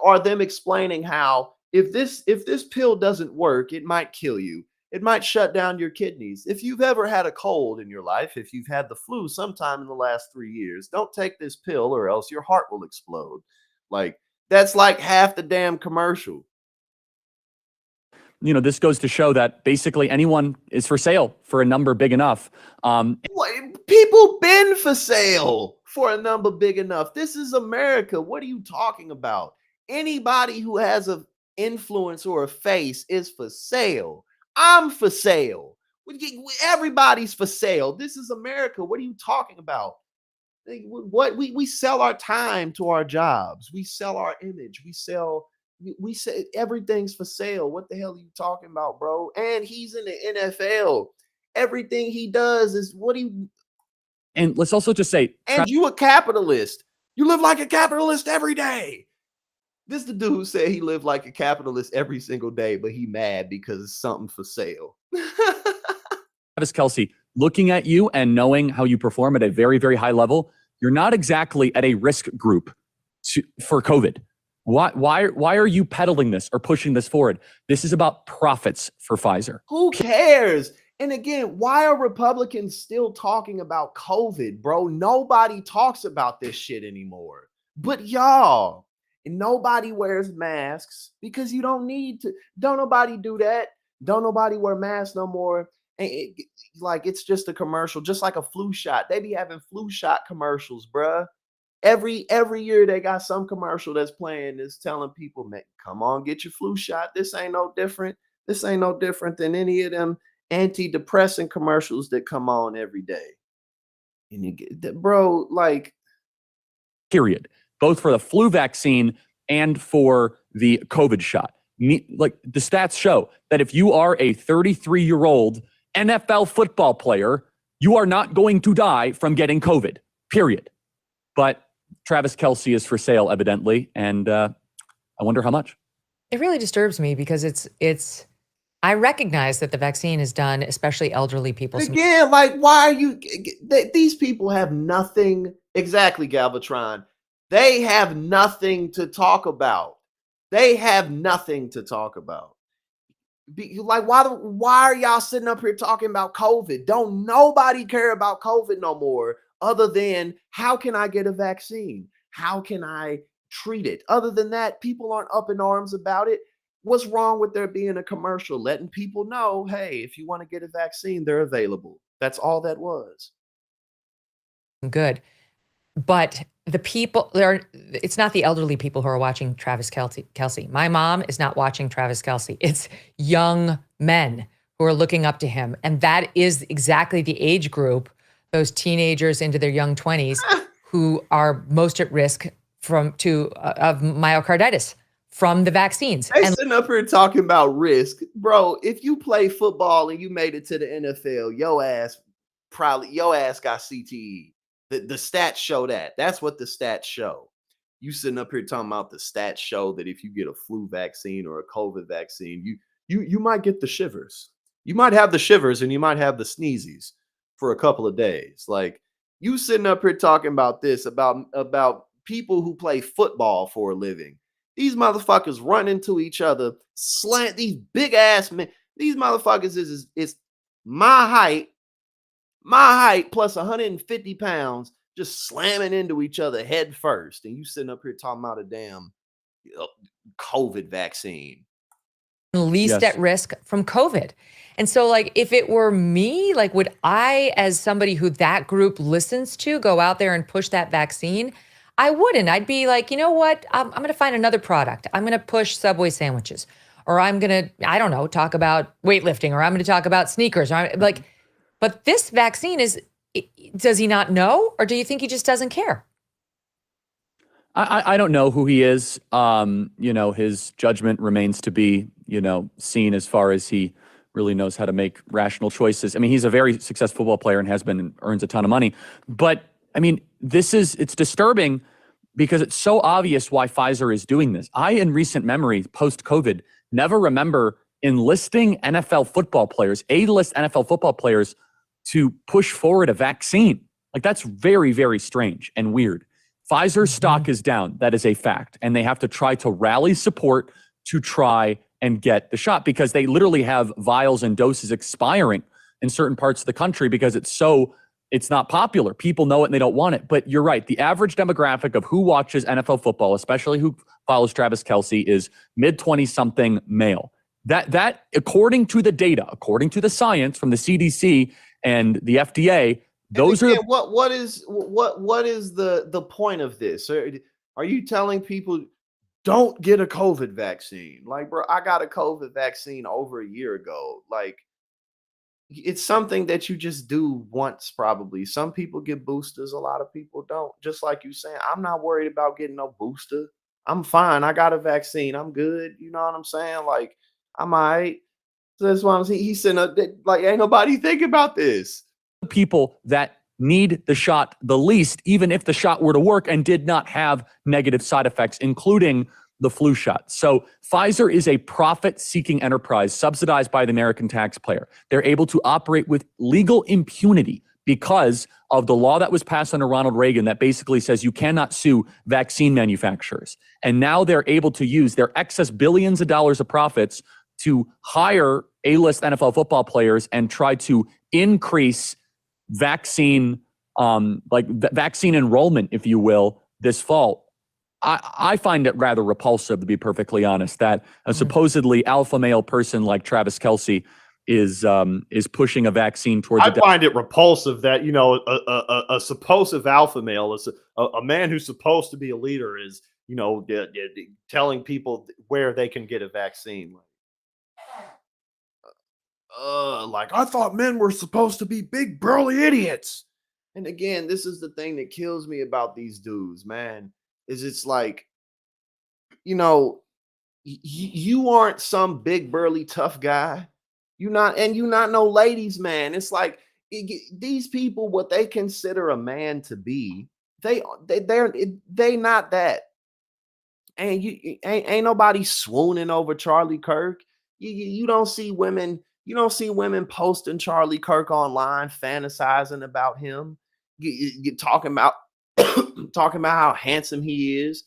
are them explaining how if this pill doesn't work, it might kill you. It might shut down your kidneys. If you've ever had a cold in your life, if you've had the flu sometime in the last 3 years, don't take this pill or else your heart will explode. That's half the damn commercial. This goes to show that basically anyone is for sale for a number big enough. People been for sale for a number big enough. This is America. What are you talking about? Anybody who has an influence or a face is for sale. I'm for sale. Everybody's for sale. This is America. What are you talking about? What we sell our time to our jobs. We sell our image. We say everything's for sale. What the hell are you talking about, bro? And he's in the NFL. Everything he does is what he. And let's also just say, And you a capitalist. You live like a capitalist every day. This is the dude who said he lived like a capitalist every single day, but he mad because it's something for sale. Travis Kelce, looking at you and knowing how you perform at a very, very high level, you're not exactly at a risk group for COVID. Why are you peddling this or pushing this forward? This is about profits for Pfizer. Who cares? And again, why are Republicans still talking about COVID, bro? Nobody talks about this shit anymore. But y'all, and nobody wears masks because you don't need to. Don't nobody do that. Don't nobody wear masks no more. And like it's just a commercial, just like a flu shot. They be having flu shot commercials, bruh. Every year they got some commercial that's playing that's telling people, man, come on, get your flu shot. This ain't no different. This ain't no different than any of them antidepressant commercials that come on every day. And you get that, bro, like Period. Both for the flu vaccine and for the COVID shot. Like the stats show that if you are a 33-year-old NFL football player, you are not going to die from getting COVID, period. But Travis Kelce is for sale, evidently, and I wonder how much. It really disturbs me because it's. I recognize that the vaccine is done, especially elderly people. Again, like, why are you? These people have nothing. Exactly, Galvatron. They have nothing to talk about. They have nothing to talk about. Like, why are y'all sitting up here talking about COVID? Don't nobody care about COVID no more, other than how can I get a vaccine? How can I treat it? Other than that, people aren't up in arms about it. What's wrong with there being a commercial letting people know, hey, if you want to get a vaccine, they're available? That's all that was. Good. But the people it's not the elderly people who are watching Travis Kelce. My mom is not watching Travis Kelce. It's young men who are looking up to him. And that is exactly the age group, those teenagers into their young 20s who are most at risk of myocarditis from the vaccines. They sitting up here talking about risk. Bro, if you play football and you made it to the NFL, your ass got CTE. The stats show that. That's what the stats show. You sitting up here talking about the stats show that if you get a flu vaccine or a COVID vaccine, you might get the shivers. You might have the shivers and you might have the sneezies for a couple of days. Like, you sitting up here talking about this, about people who play football for a living. These motherfuckers run into each other, slant these big ass men. These motherfuckers is my height plus 150 pounds, just slamming into each other head first. And you sitting up here talking about a damn COVID vaccine. Least at risk from COVID. And so, like, if it were me, like, would I, as somebody who that group listens to, go out there and push that vaccine? I wouldn't. I'd be like, you know what? I'm going to find another product. I'm going to push Subway sandwiches, or I'm going to, I don't know, talk about weightlifting, or I'm going to talk about sneakers. But this vaccine does he not know? Or do you think he just doesn't care? I don't know who he is. His judgment remains to be, seen as far as he really knows how to make rational choices. I mean, he's a very successful football player and has been and earns a ton of money. But I mean, it's disturbing because it's so obvious why Pfizer is doing this. I, in recent memory, post-COVID, never remember enlisting NFL football players, A-list NFL football players, to push forward a vaccine. Like, that's very, very strange and weird. Pfizer's stock is down. That is a fact. And they have to try to rally support to try and get the shot because they literally have vials and doses expiring in certain parts of the country because it's not popular. People know it and they don't want it. But you're right. The average demographic of who watches NFL football, especially who follows Travis Kelce, is mid-20-something male. That, according to the data, according to the science from the CDC and the FDA, those are what is the point of this? Are you telling people don't get a COVID vaccine. Like, bro, I got a COVID vaccine over a year ago. Like, it's something that you just do once, probably. Some people get boosters, a lot of people don't. Just like you saying, I'm not worried about getting no booster. I'm fine. I got a vaccine. I'm good. You know what I'm saying? Like, I'm all right. So that's why I'm saying he's saying like, ain't nobody think about this. People that need the shot the least, even if the shot were to work and did not have negative side effects, including the flu shot. So Pfizer is a profit-seeking enterprise subsidized by the American taxpayer. They're able to operate with legal impunity because of the law that was passed under Ronald Reagan that basically says you cannot sue vaccine manufacturers. And now they're able to use their excess billions of dollars of profits to hire A-list NFL football players and try to increase vaccine, vaccine enrollment, if you will, this fall. I find it rather repulsive, to be perfectly honest, that a supposedly alpha male person like Travis Kelce is pushing a vaccine toward I the find it repulsive that, you know, a supposed alpha male, is a man who's supposed to be a leader, is, you know, telling people where they can get a vaccine. Like, I thought men were supposed to be big burly idiots. And again, this is the thing that kills me about these dudes, man, is it's like, you know, you aren't some big burly tough guy. You not no ladies man. It's like these people, what they consider a man to be, they not that. And ain't nobody swooning over Charlie Kirk. You don't see women. You don't see women posting Charlie Kirk online, fantasizing about him, talking about talking about how handsome he is,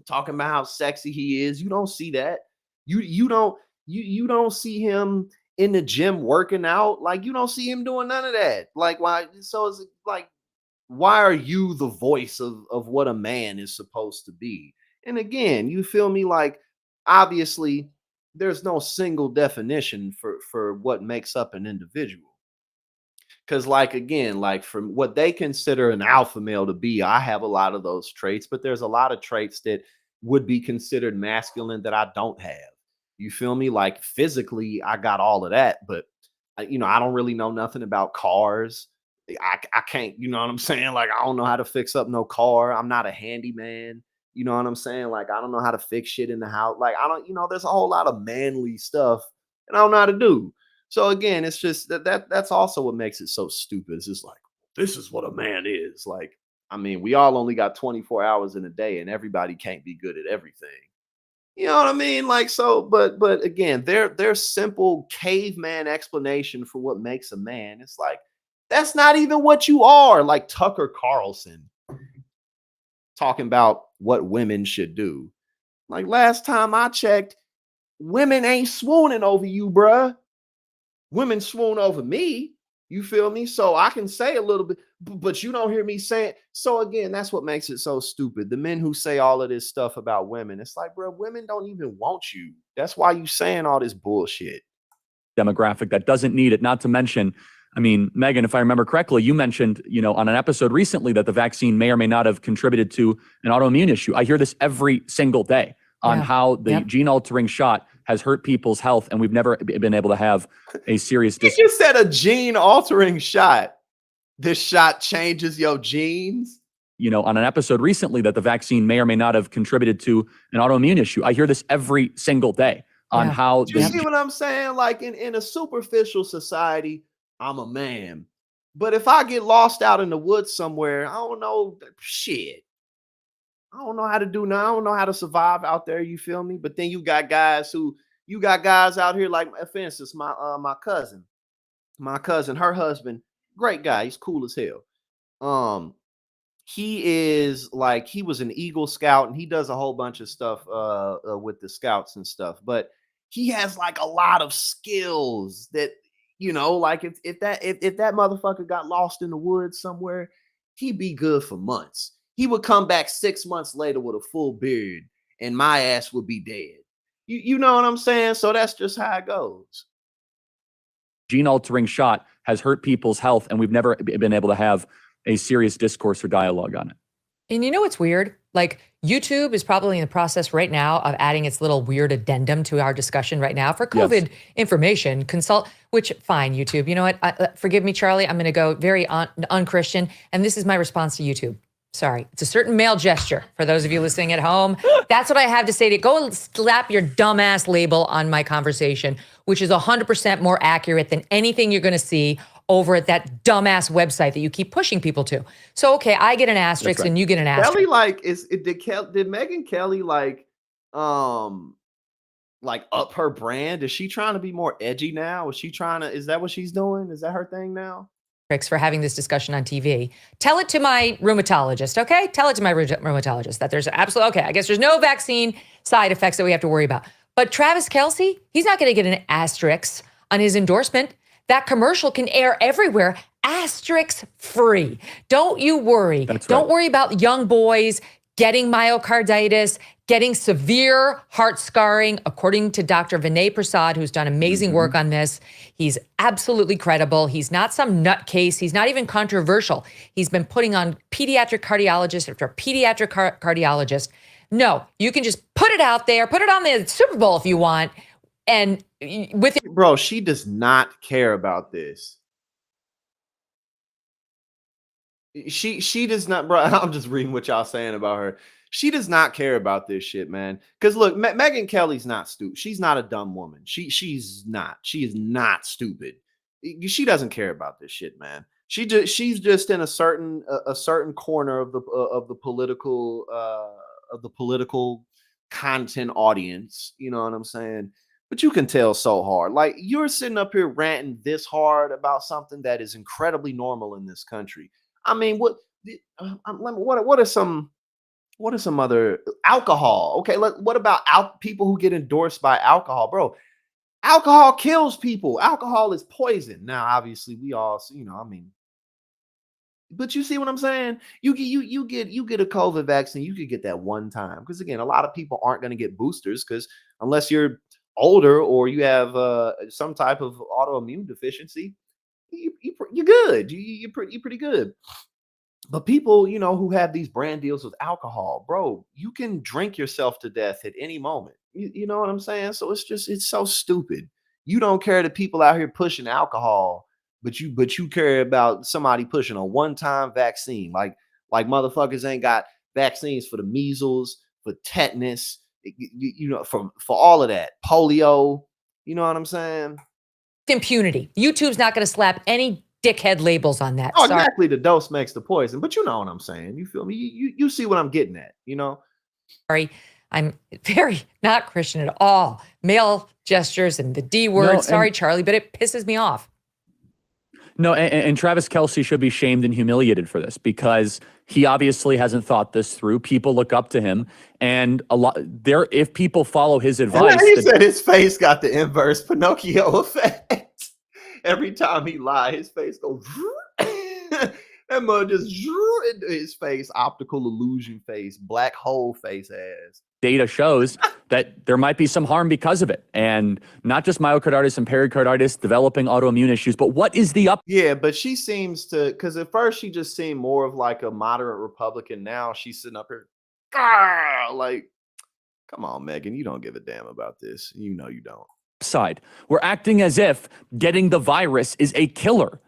talking about how sexy he is. You don't see that. You don't see him in the gym working out. Like, you don't see him doing none of that. Like, why? So it's like, why are you the voice of what a man is supposed to be? And again, you feel me? Like, obviously, there's no single definition for what makes up an individual. Because, like, again, like, from what they consider an alpha male to be, I have a lot of those traits, but there's a lot of traits that would be considered masculine that I don't have. You feel me? Like, physically, I got all of that, but you know, I don't really know nothing about cars. I can't, you know what I'm saying? Like, I don't know how to fix up no car. I'm not a handyman. You know what I'm saying? Like, I don't know how to fix shit in the house. Like, I don't, you know, there's a whole lot of manly stuff and I don't know how to do. So again, it's just that's also what makes it so stupid. It's just like, this is what a man is. Like, I mean, we all only got 24 hours in a day and everybody can't be good at everything. You know what I mean? Like, so, but again, their simple caveman explanation for what makes a man, it's like, that's not even what you are. Like Tucker Carlson talking about what women should do. Like, last time I checked, women ain't swooning over you, bruh. Women swoon over me. You feel me? So I can say a little bit, but you don't hear me saying. So again, that's what makes it so stupid. The men who say all of this stuff about women, it's like, bro, women don't even want you. That's why you saying all this bullshit. demographic that doesn't need it. Not to mention, I mean, Megan, if I remember correctly, you mentioned, you know, on an episode recently that the vaccine may or may not have contributed to an autoimmune issue. I hear this every single day on how the gene altering shot has hurt people's health, and we've never been able to have a serious. You just said a gene altering shot. This shot changes your genes. You know, on an episode recently that the vaccine may or may not have contributed to an autoimmune issue. I hear this every single day on how you see what I'm saying? Like, in a superficial society, I'm a man. But if I get lost out in the woods somewhere, I don't know shit. I don't know how to do now. I don't know how to survive out there. You feel me? But then you got guys out here, like, for instance, my cousin, her husband, great guy. He's cool as hell. He is like, he was an Eagle Scout and he does a whole bunch of stuff with the scouts and stuff. But he has like a lot of skills that, you know, like if that motherfucker got lost in the woods somewhere, he'd be good for months. He would come back 6 months later with a full beard and my ass would be dead. You know what I'm saying? So that's just how it goes. Gene altering shot has hurt people's health, and we've never been able to have a serious discourse or dialogue on it. And you know what's weird? Like YouTube is probably in the process right now of adding its little weird addendum to our discussion right now for COVID information. Consult, which fine, YouTube. You know what? Forgive me, Charlie. I'm going to go very unchristian. And this is my response to YouTube. Sorry. It's a certain male gesture for those of you listening at home. That's what I have to say to go slap your dumbass label on my conversation, which is 100% more accurate than anything you're going to see over at that dumbass website that you keep pushing people to. So, okay, I get an asterisk and you get an asterisk. Kelly, like, did Megyn Kelly like up her brand? Is she trying to be more edgy now? Is that what she's doing? Is that her thing now? For having this discussion on TV. Tell it to my rheumatologist, okay? Tell it to my rheumatologist that there's okay, I guess there's no vaccine side effects that we have to worry about. But Travis Kelce, he's not going to get an asterisk on his endorsement. That commercial can air everywhere, asterisk free. Don't you worry. Don't worry about young boys getting myocarditis, getting severe heart scarring. According to Dr. Vinay Prasad, who's done amazing work on this, he's absolutely credible. He's not some nutcase. He's not even controversial. He's been putting on pediatric cardiologist after pediatric cardiologist. No, you can just put it out there, put it on the Super Bowl if you want. And with bro, she does not care about this. She does not, bro. I'm just reading what y'all saying about her. She does not care about this shit, man. Because look, Megyn Kelly's not stupid. She's not a dumb woman. She's not. She is not stupid. She doesn't care about this shit, man. She's just in a certain corner of the political content audience. You know what I'm saying? But you can tell so hard. Like, you're sitting up here ranting this hard about something that is incredibly normal in this country. I mean, what are some other alcohol? Okay, what about people who get endorsed by alcohol, bro? Alcohol kills people. Alcohol is poison. Now, obviously, we all, I mean, but you see what I'm saying? You get a COVID vaccine, you could get that one time. Because again, a lot of people aren't going to get boosters because unless you're older or you have some type of autoimmune deficiency, you're good. You're pretty good. But people, who have these brand deals with alcohol, bro, you can drink yourself to death at any moment. You know what I'm saying? So it's so stupid. You don't care that people out here pushing alcohol, but you care about somebody pushing a one-time vaccine. Like motherfuckers ain't got vaccines for the measles, for tetanus, for all of that, polio. You know what I'm saying? Impunity. YouTube's not going to slap any dickhead labels on that. Oh, exactly. The dose makes the poison, but you know what I'm saying. You feel me? You see what I'm getting at, Sorry, I'm very not Christian at all. Male gestures and the D word. No, sorry, Charlie, but it pisses me off. No, and Travis Kelce should be shamed and humiliated for this because he obviously hasn't thought this through. People look up to him, and if people follow his advice, he said his face got the inverse Pinocchio effect. Every time he lied, his face goes. That mud just drew into his face, optical illusion face, black hole face ass. Data shows that there might be some harm because of it, and not just myocarditis and pericarditis, developing autoimmune issues. But what is the up? Yeah, but she seems to, because at first she just seemed more of like a moderate Republican. Now she's sitting up here, like, come on, Megyn, you don't give a damn about this. You know you don't. Side, we're acting as if getting the virus is a killer,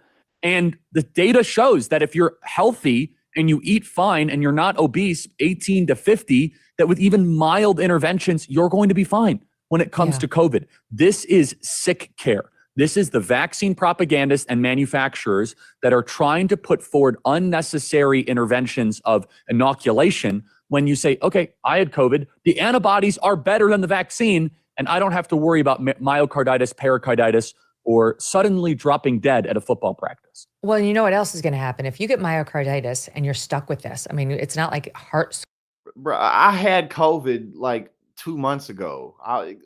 and the data shows that if you're healthy and you eat fine and you're not obese, 18 to 50, that with even mild interventions, you're going to be fine when it comes to COVID. This is sick care. This is the vaccine propagandists and manufacturers that are trying to put forward unnecessary interventions of inoculation when you say, okay, I had COVID, the antibodies are better than the vaccine, and I don't have to worry about myocarditis, pericarditis, or suddenly dropping dead at a football practice. Well, you know what else is going to happen? If you get myocarditis and you're stuck with this, I mean, it's not like heart. Bro, I had COVID like 2 months ago. I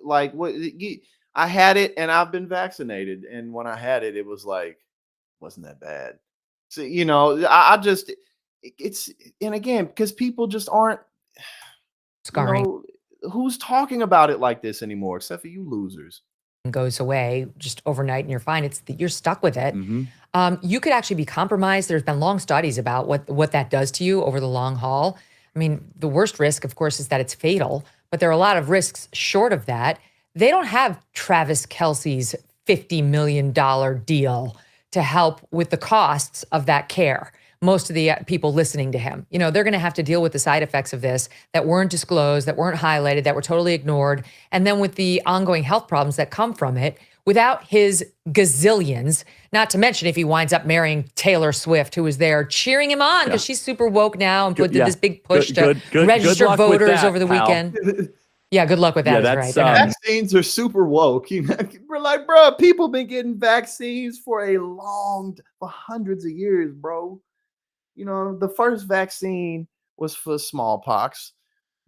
had it and I've been vaccinated. And when I had it, it was like, wasn't that bad. So, and again, because people just aren't scarring. Who's talking about it like this anymore, except for you losers? Goes away just overnight and you're fine. You're stuck with it. You could actually be compromised. There's been long studies about what that does to you over the long haul. I mean, the worst risk, of course, is that it's fatal, but there are a lot of risks short of that. They don't have Travis Kelce's $50 million deal to help with the costs of that care. Most of the people listening to him, you know, they're going to have to deal with the side effects of this that weren't disclosed, that weren't highlighted, that were totally ignored. And then with the ongoing health problems that come from it, without his gazillions, not to mention if he winds up marrying Taylor Swift, who was there cheering him on because she's super woke now and did this big push to register luck with voters that, over the pal. weekend. Yeah, good luck with that. Yeah, Is that's, right. Vaccines are super woke. You know, we're like, bro, people been getting vaccines for for hundreds of years, bro. You know, the first vaccine was for smallpox.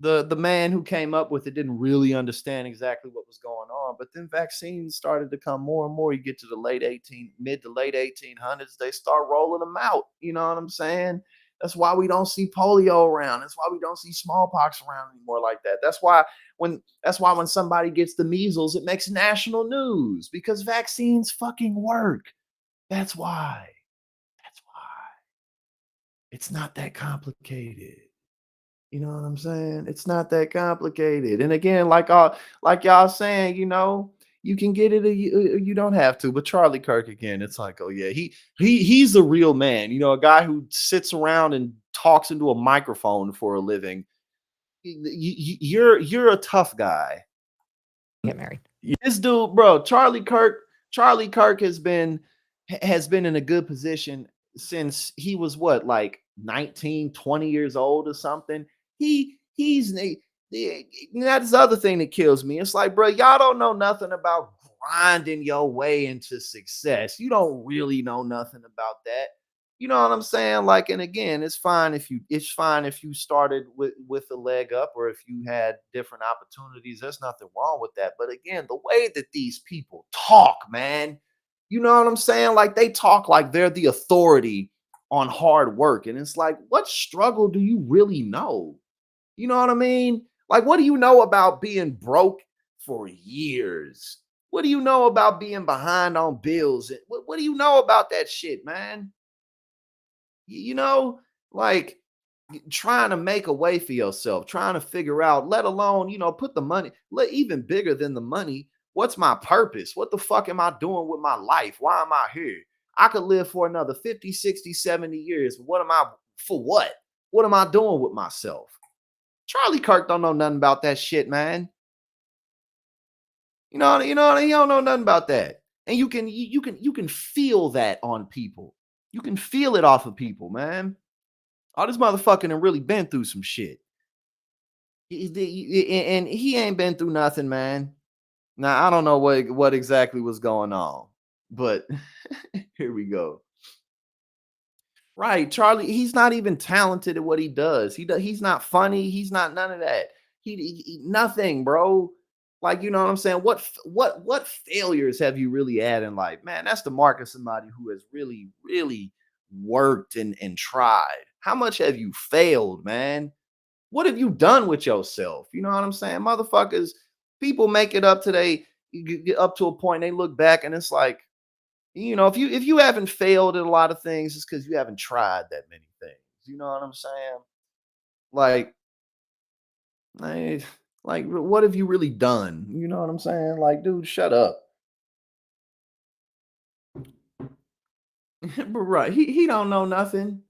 The man who came up with it didn't really understand exactly what was going on, but then vaccines started to come more and more. You get to the mid to late 1800s, they start rolling them out. You know what I'm saying? That's why we don't see polio around. That's why we don't see smallpox around anymore like that. That's why when somebody gets the measles, it makes national news because vaccines fucking work. That's why. It's not that complicated. You know what I'm saying? It's not that complicated. And again, like y'all saying, you know, you can get it or you don't have to. But Charlie Kirk again, it's like, oh yeah, he's a real man. You know, a guy who sits around and talks into a microphone for a living. You're a tough guy. Get married. This dude, bro, Charlie Kirk has been in a good position since he was what, like 19, 20 years old or something. That's the other thing that kills me. It's like, bro, y'all don't know nothing about grinding your way into success. You don't really know nothing about that. You know what I'm saying? Like, and again, it's fine if you started with a leg up or if you had different opportunities. There's nothing wrong with that. But again, the way that these people talk, man, you know what I'm saying? Like they talk like they're the authority on hard work. And it's like, what struggle do you really know? You know what I mean? Like, what do you know about being broke for years? What do you know about being behind on bills? What do you know about that shit, man? You know, like trying to make a way for yourself, trying to figure out, let alone, you know, put the money, even bigger than the money. What's my purpose? What the fuck am I doing with my life? Why am I here? I could live for another 50, 60, 70 years. For what? What am I doing with myself? Charlie Kirk don't know nothing about that shit, man. You know, he don't know nothing about that. And you can feel that on people. You can feel it off of people, man. All this motherfucking have really been through some shit. And he ain't been through nothing, man. Now, I don't know what exactly was going on, but here we go. Right, Charlie, he's not even talented at what he does. He's not funny. He's not none of that. He nothing, bro. Like, you know what I'm saying? What failures have you really had in life? Man, that's the mark of somebody who has really, really worked and tried. How much have you failed, man? What have you done with yourself? You know what I'm saying? Motherfuckers, people make it up today, get up to a point, they look back and it's like, you know, if you haven't failed at a lot of things, it's because you haven't tried that many things. You know what I'm saying? Like, what have you really done? You know what I'm saying? Like, dude, shut up. But right, he don't know nothing.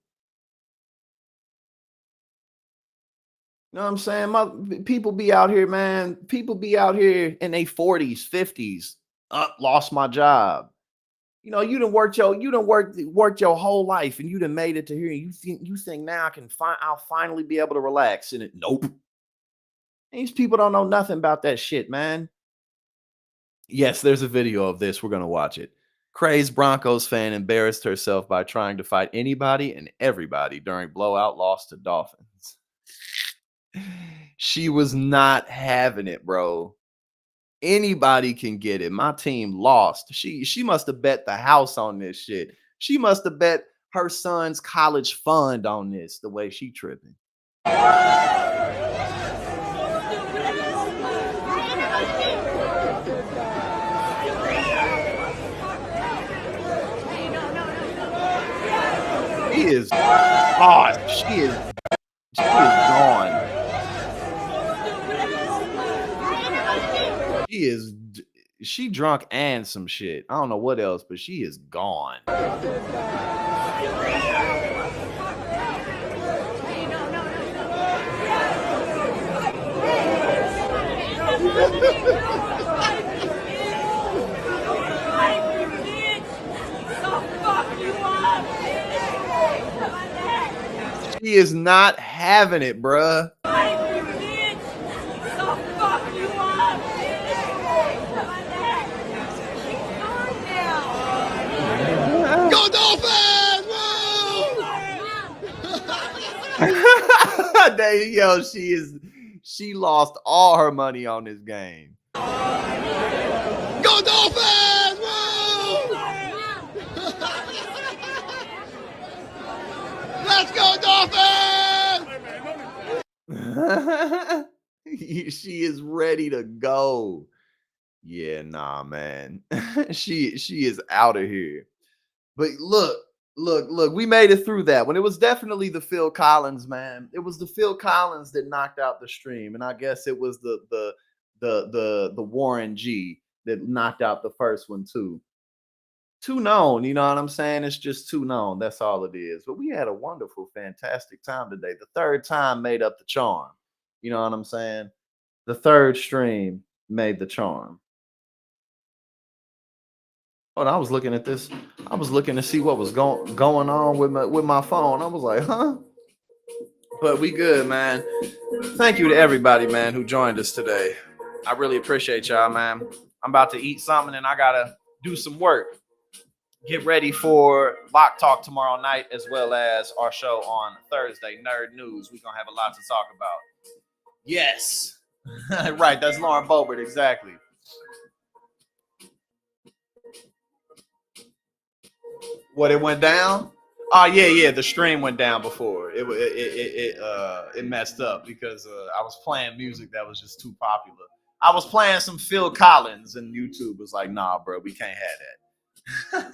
You know what I'm saying? People be out here, man. People be out here in their 40s, 50s. Lost my job. You know, you done worked your whole life and you done made it to here. You think now I'll finally be able to relax in it. Nope. These people don't know nothing about that shit, man. Yes, there's a video of this. We're gonna watch it. Crazed Broncos fan embarrassed herself by trying to fight anybody and everybody during blowout loss to Dolphins. She was not having it, bro. Anybody can get it. My team lost. She must have bet the house on this shit. She must have bet her son's college fund on this, the way she tripping. She is lost. She is gone. She drunk and some shit. I don't know what else, but she is gone. She is not having it, bruh. Go Dolphins! Yo, she lost all her money on this game. Go Dolphins! Let's go Dolphins! She is ready to go. Yeah, nah, man. she is out of here. But look, we made it through that one. It was definitely the Phil Collins, man. It was the Phil Collins that knocked out the stream, and I guess it was the Warren G that knocked out the first one too. Too known, you know what I'm saying? It's just too known. That's all it is. But we had a wonderful, fantastic time today. The third time made up the charm. You know what I'm saying? The third stream made the charm. Oh, I was looking at this. I was looking to see what was going on with my phone. I was like, huh? But we good, man. Thank you to everybody, man, who joined us today. I really appreciate y'all, man. I'm about to eat something and I gotta do some work. Get ready for Lock Talk tomorrow night, as well as our show on Thursday, Nerd News. We're gonna have a lot to talk about. Yes. Right, that's Lauren Boebert, exactly. What, it went down? Oh yeah, the stream went down before. It messed up because I was playing music that was just too popular. I was playing some Phil Collins and YouTube was like, nah, bro, we can't have that.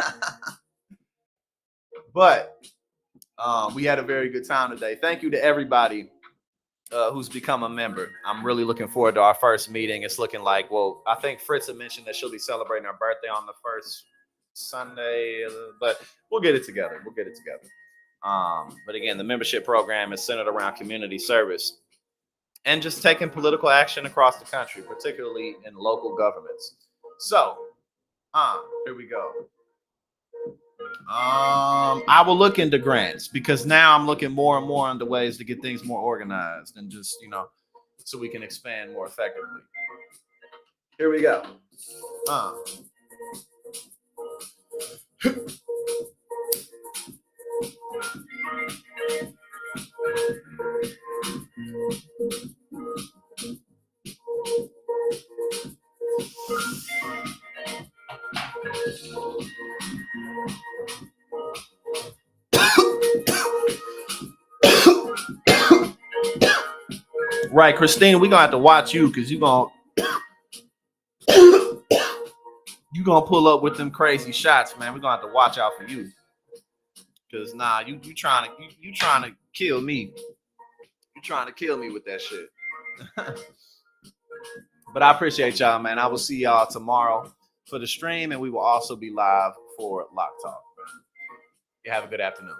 But we had a very good time today. Thank you to everybody who's become a member. I'm really looking forward to our first meeting. It's looking like, well, I think Fritz had mentioned that she'll be celebrating her birthday on the first Sunday, but we'll get it together. But again, the membership program is centered around community service and just taking political action across the country, particularly in local governments. So, here we go. I will look into grants because now I'm looking more and more into ways to get things more organized and just, so we can expand more effectively. Here we go. Right, Christina, we're gonna have to watch you because you're gonna pull up with them crazy shots, man. We're gonna have to watch out for you. Cause you trying to kill me. You trying to kill me with that shit. But I appreciate y'all, man. I will see y'all tomorrow for the stream, and we will also be live for Lock Talk. You have a good afternoon.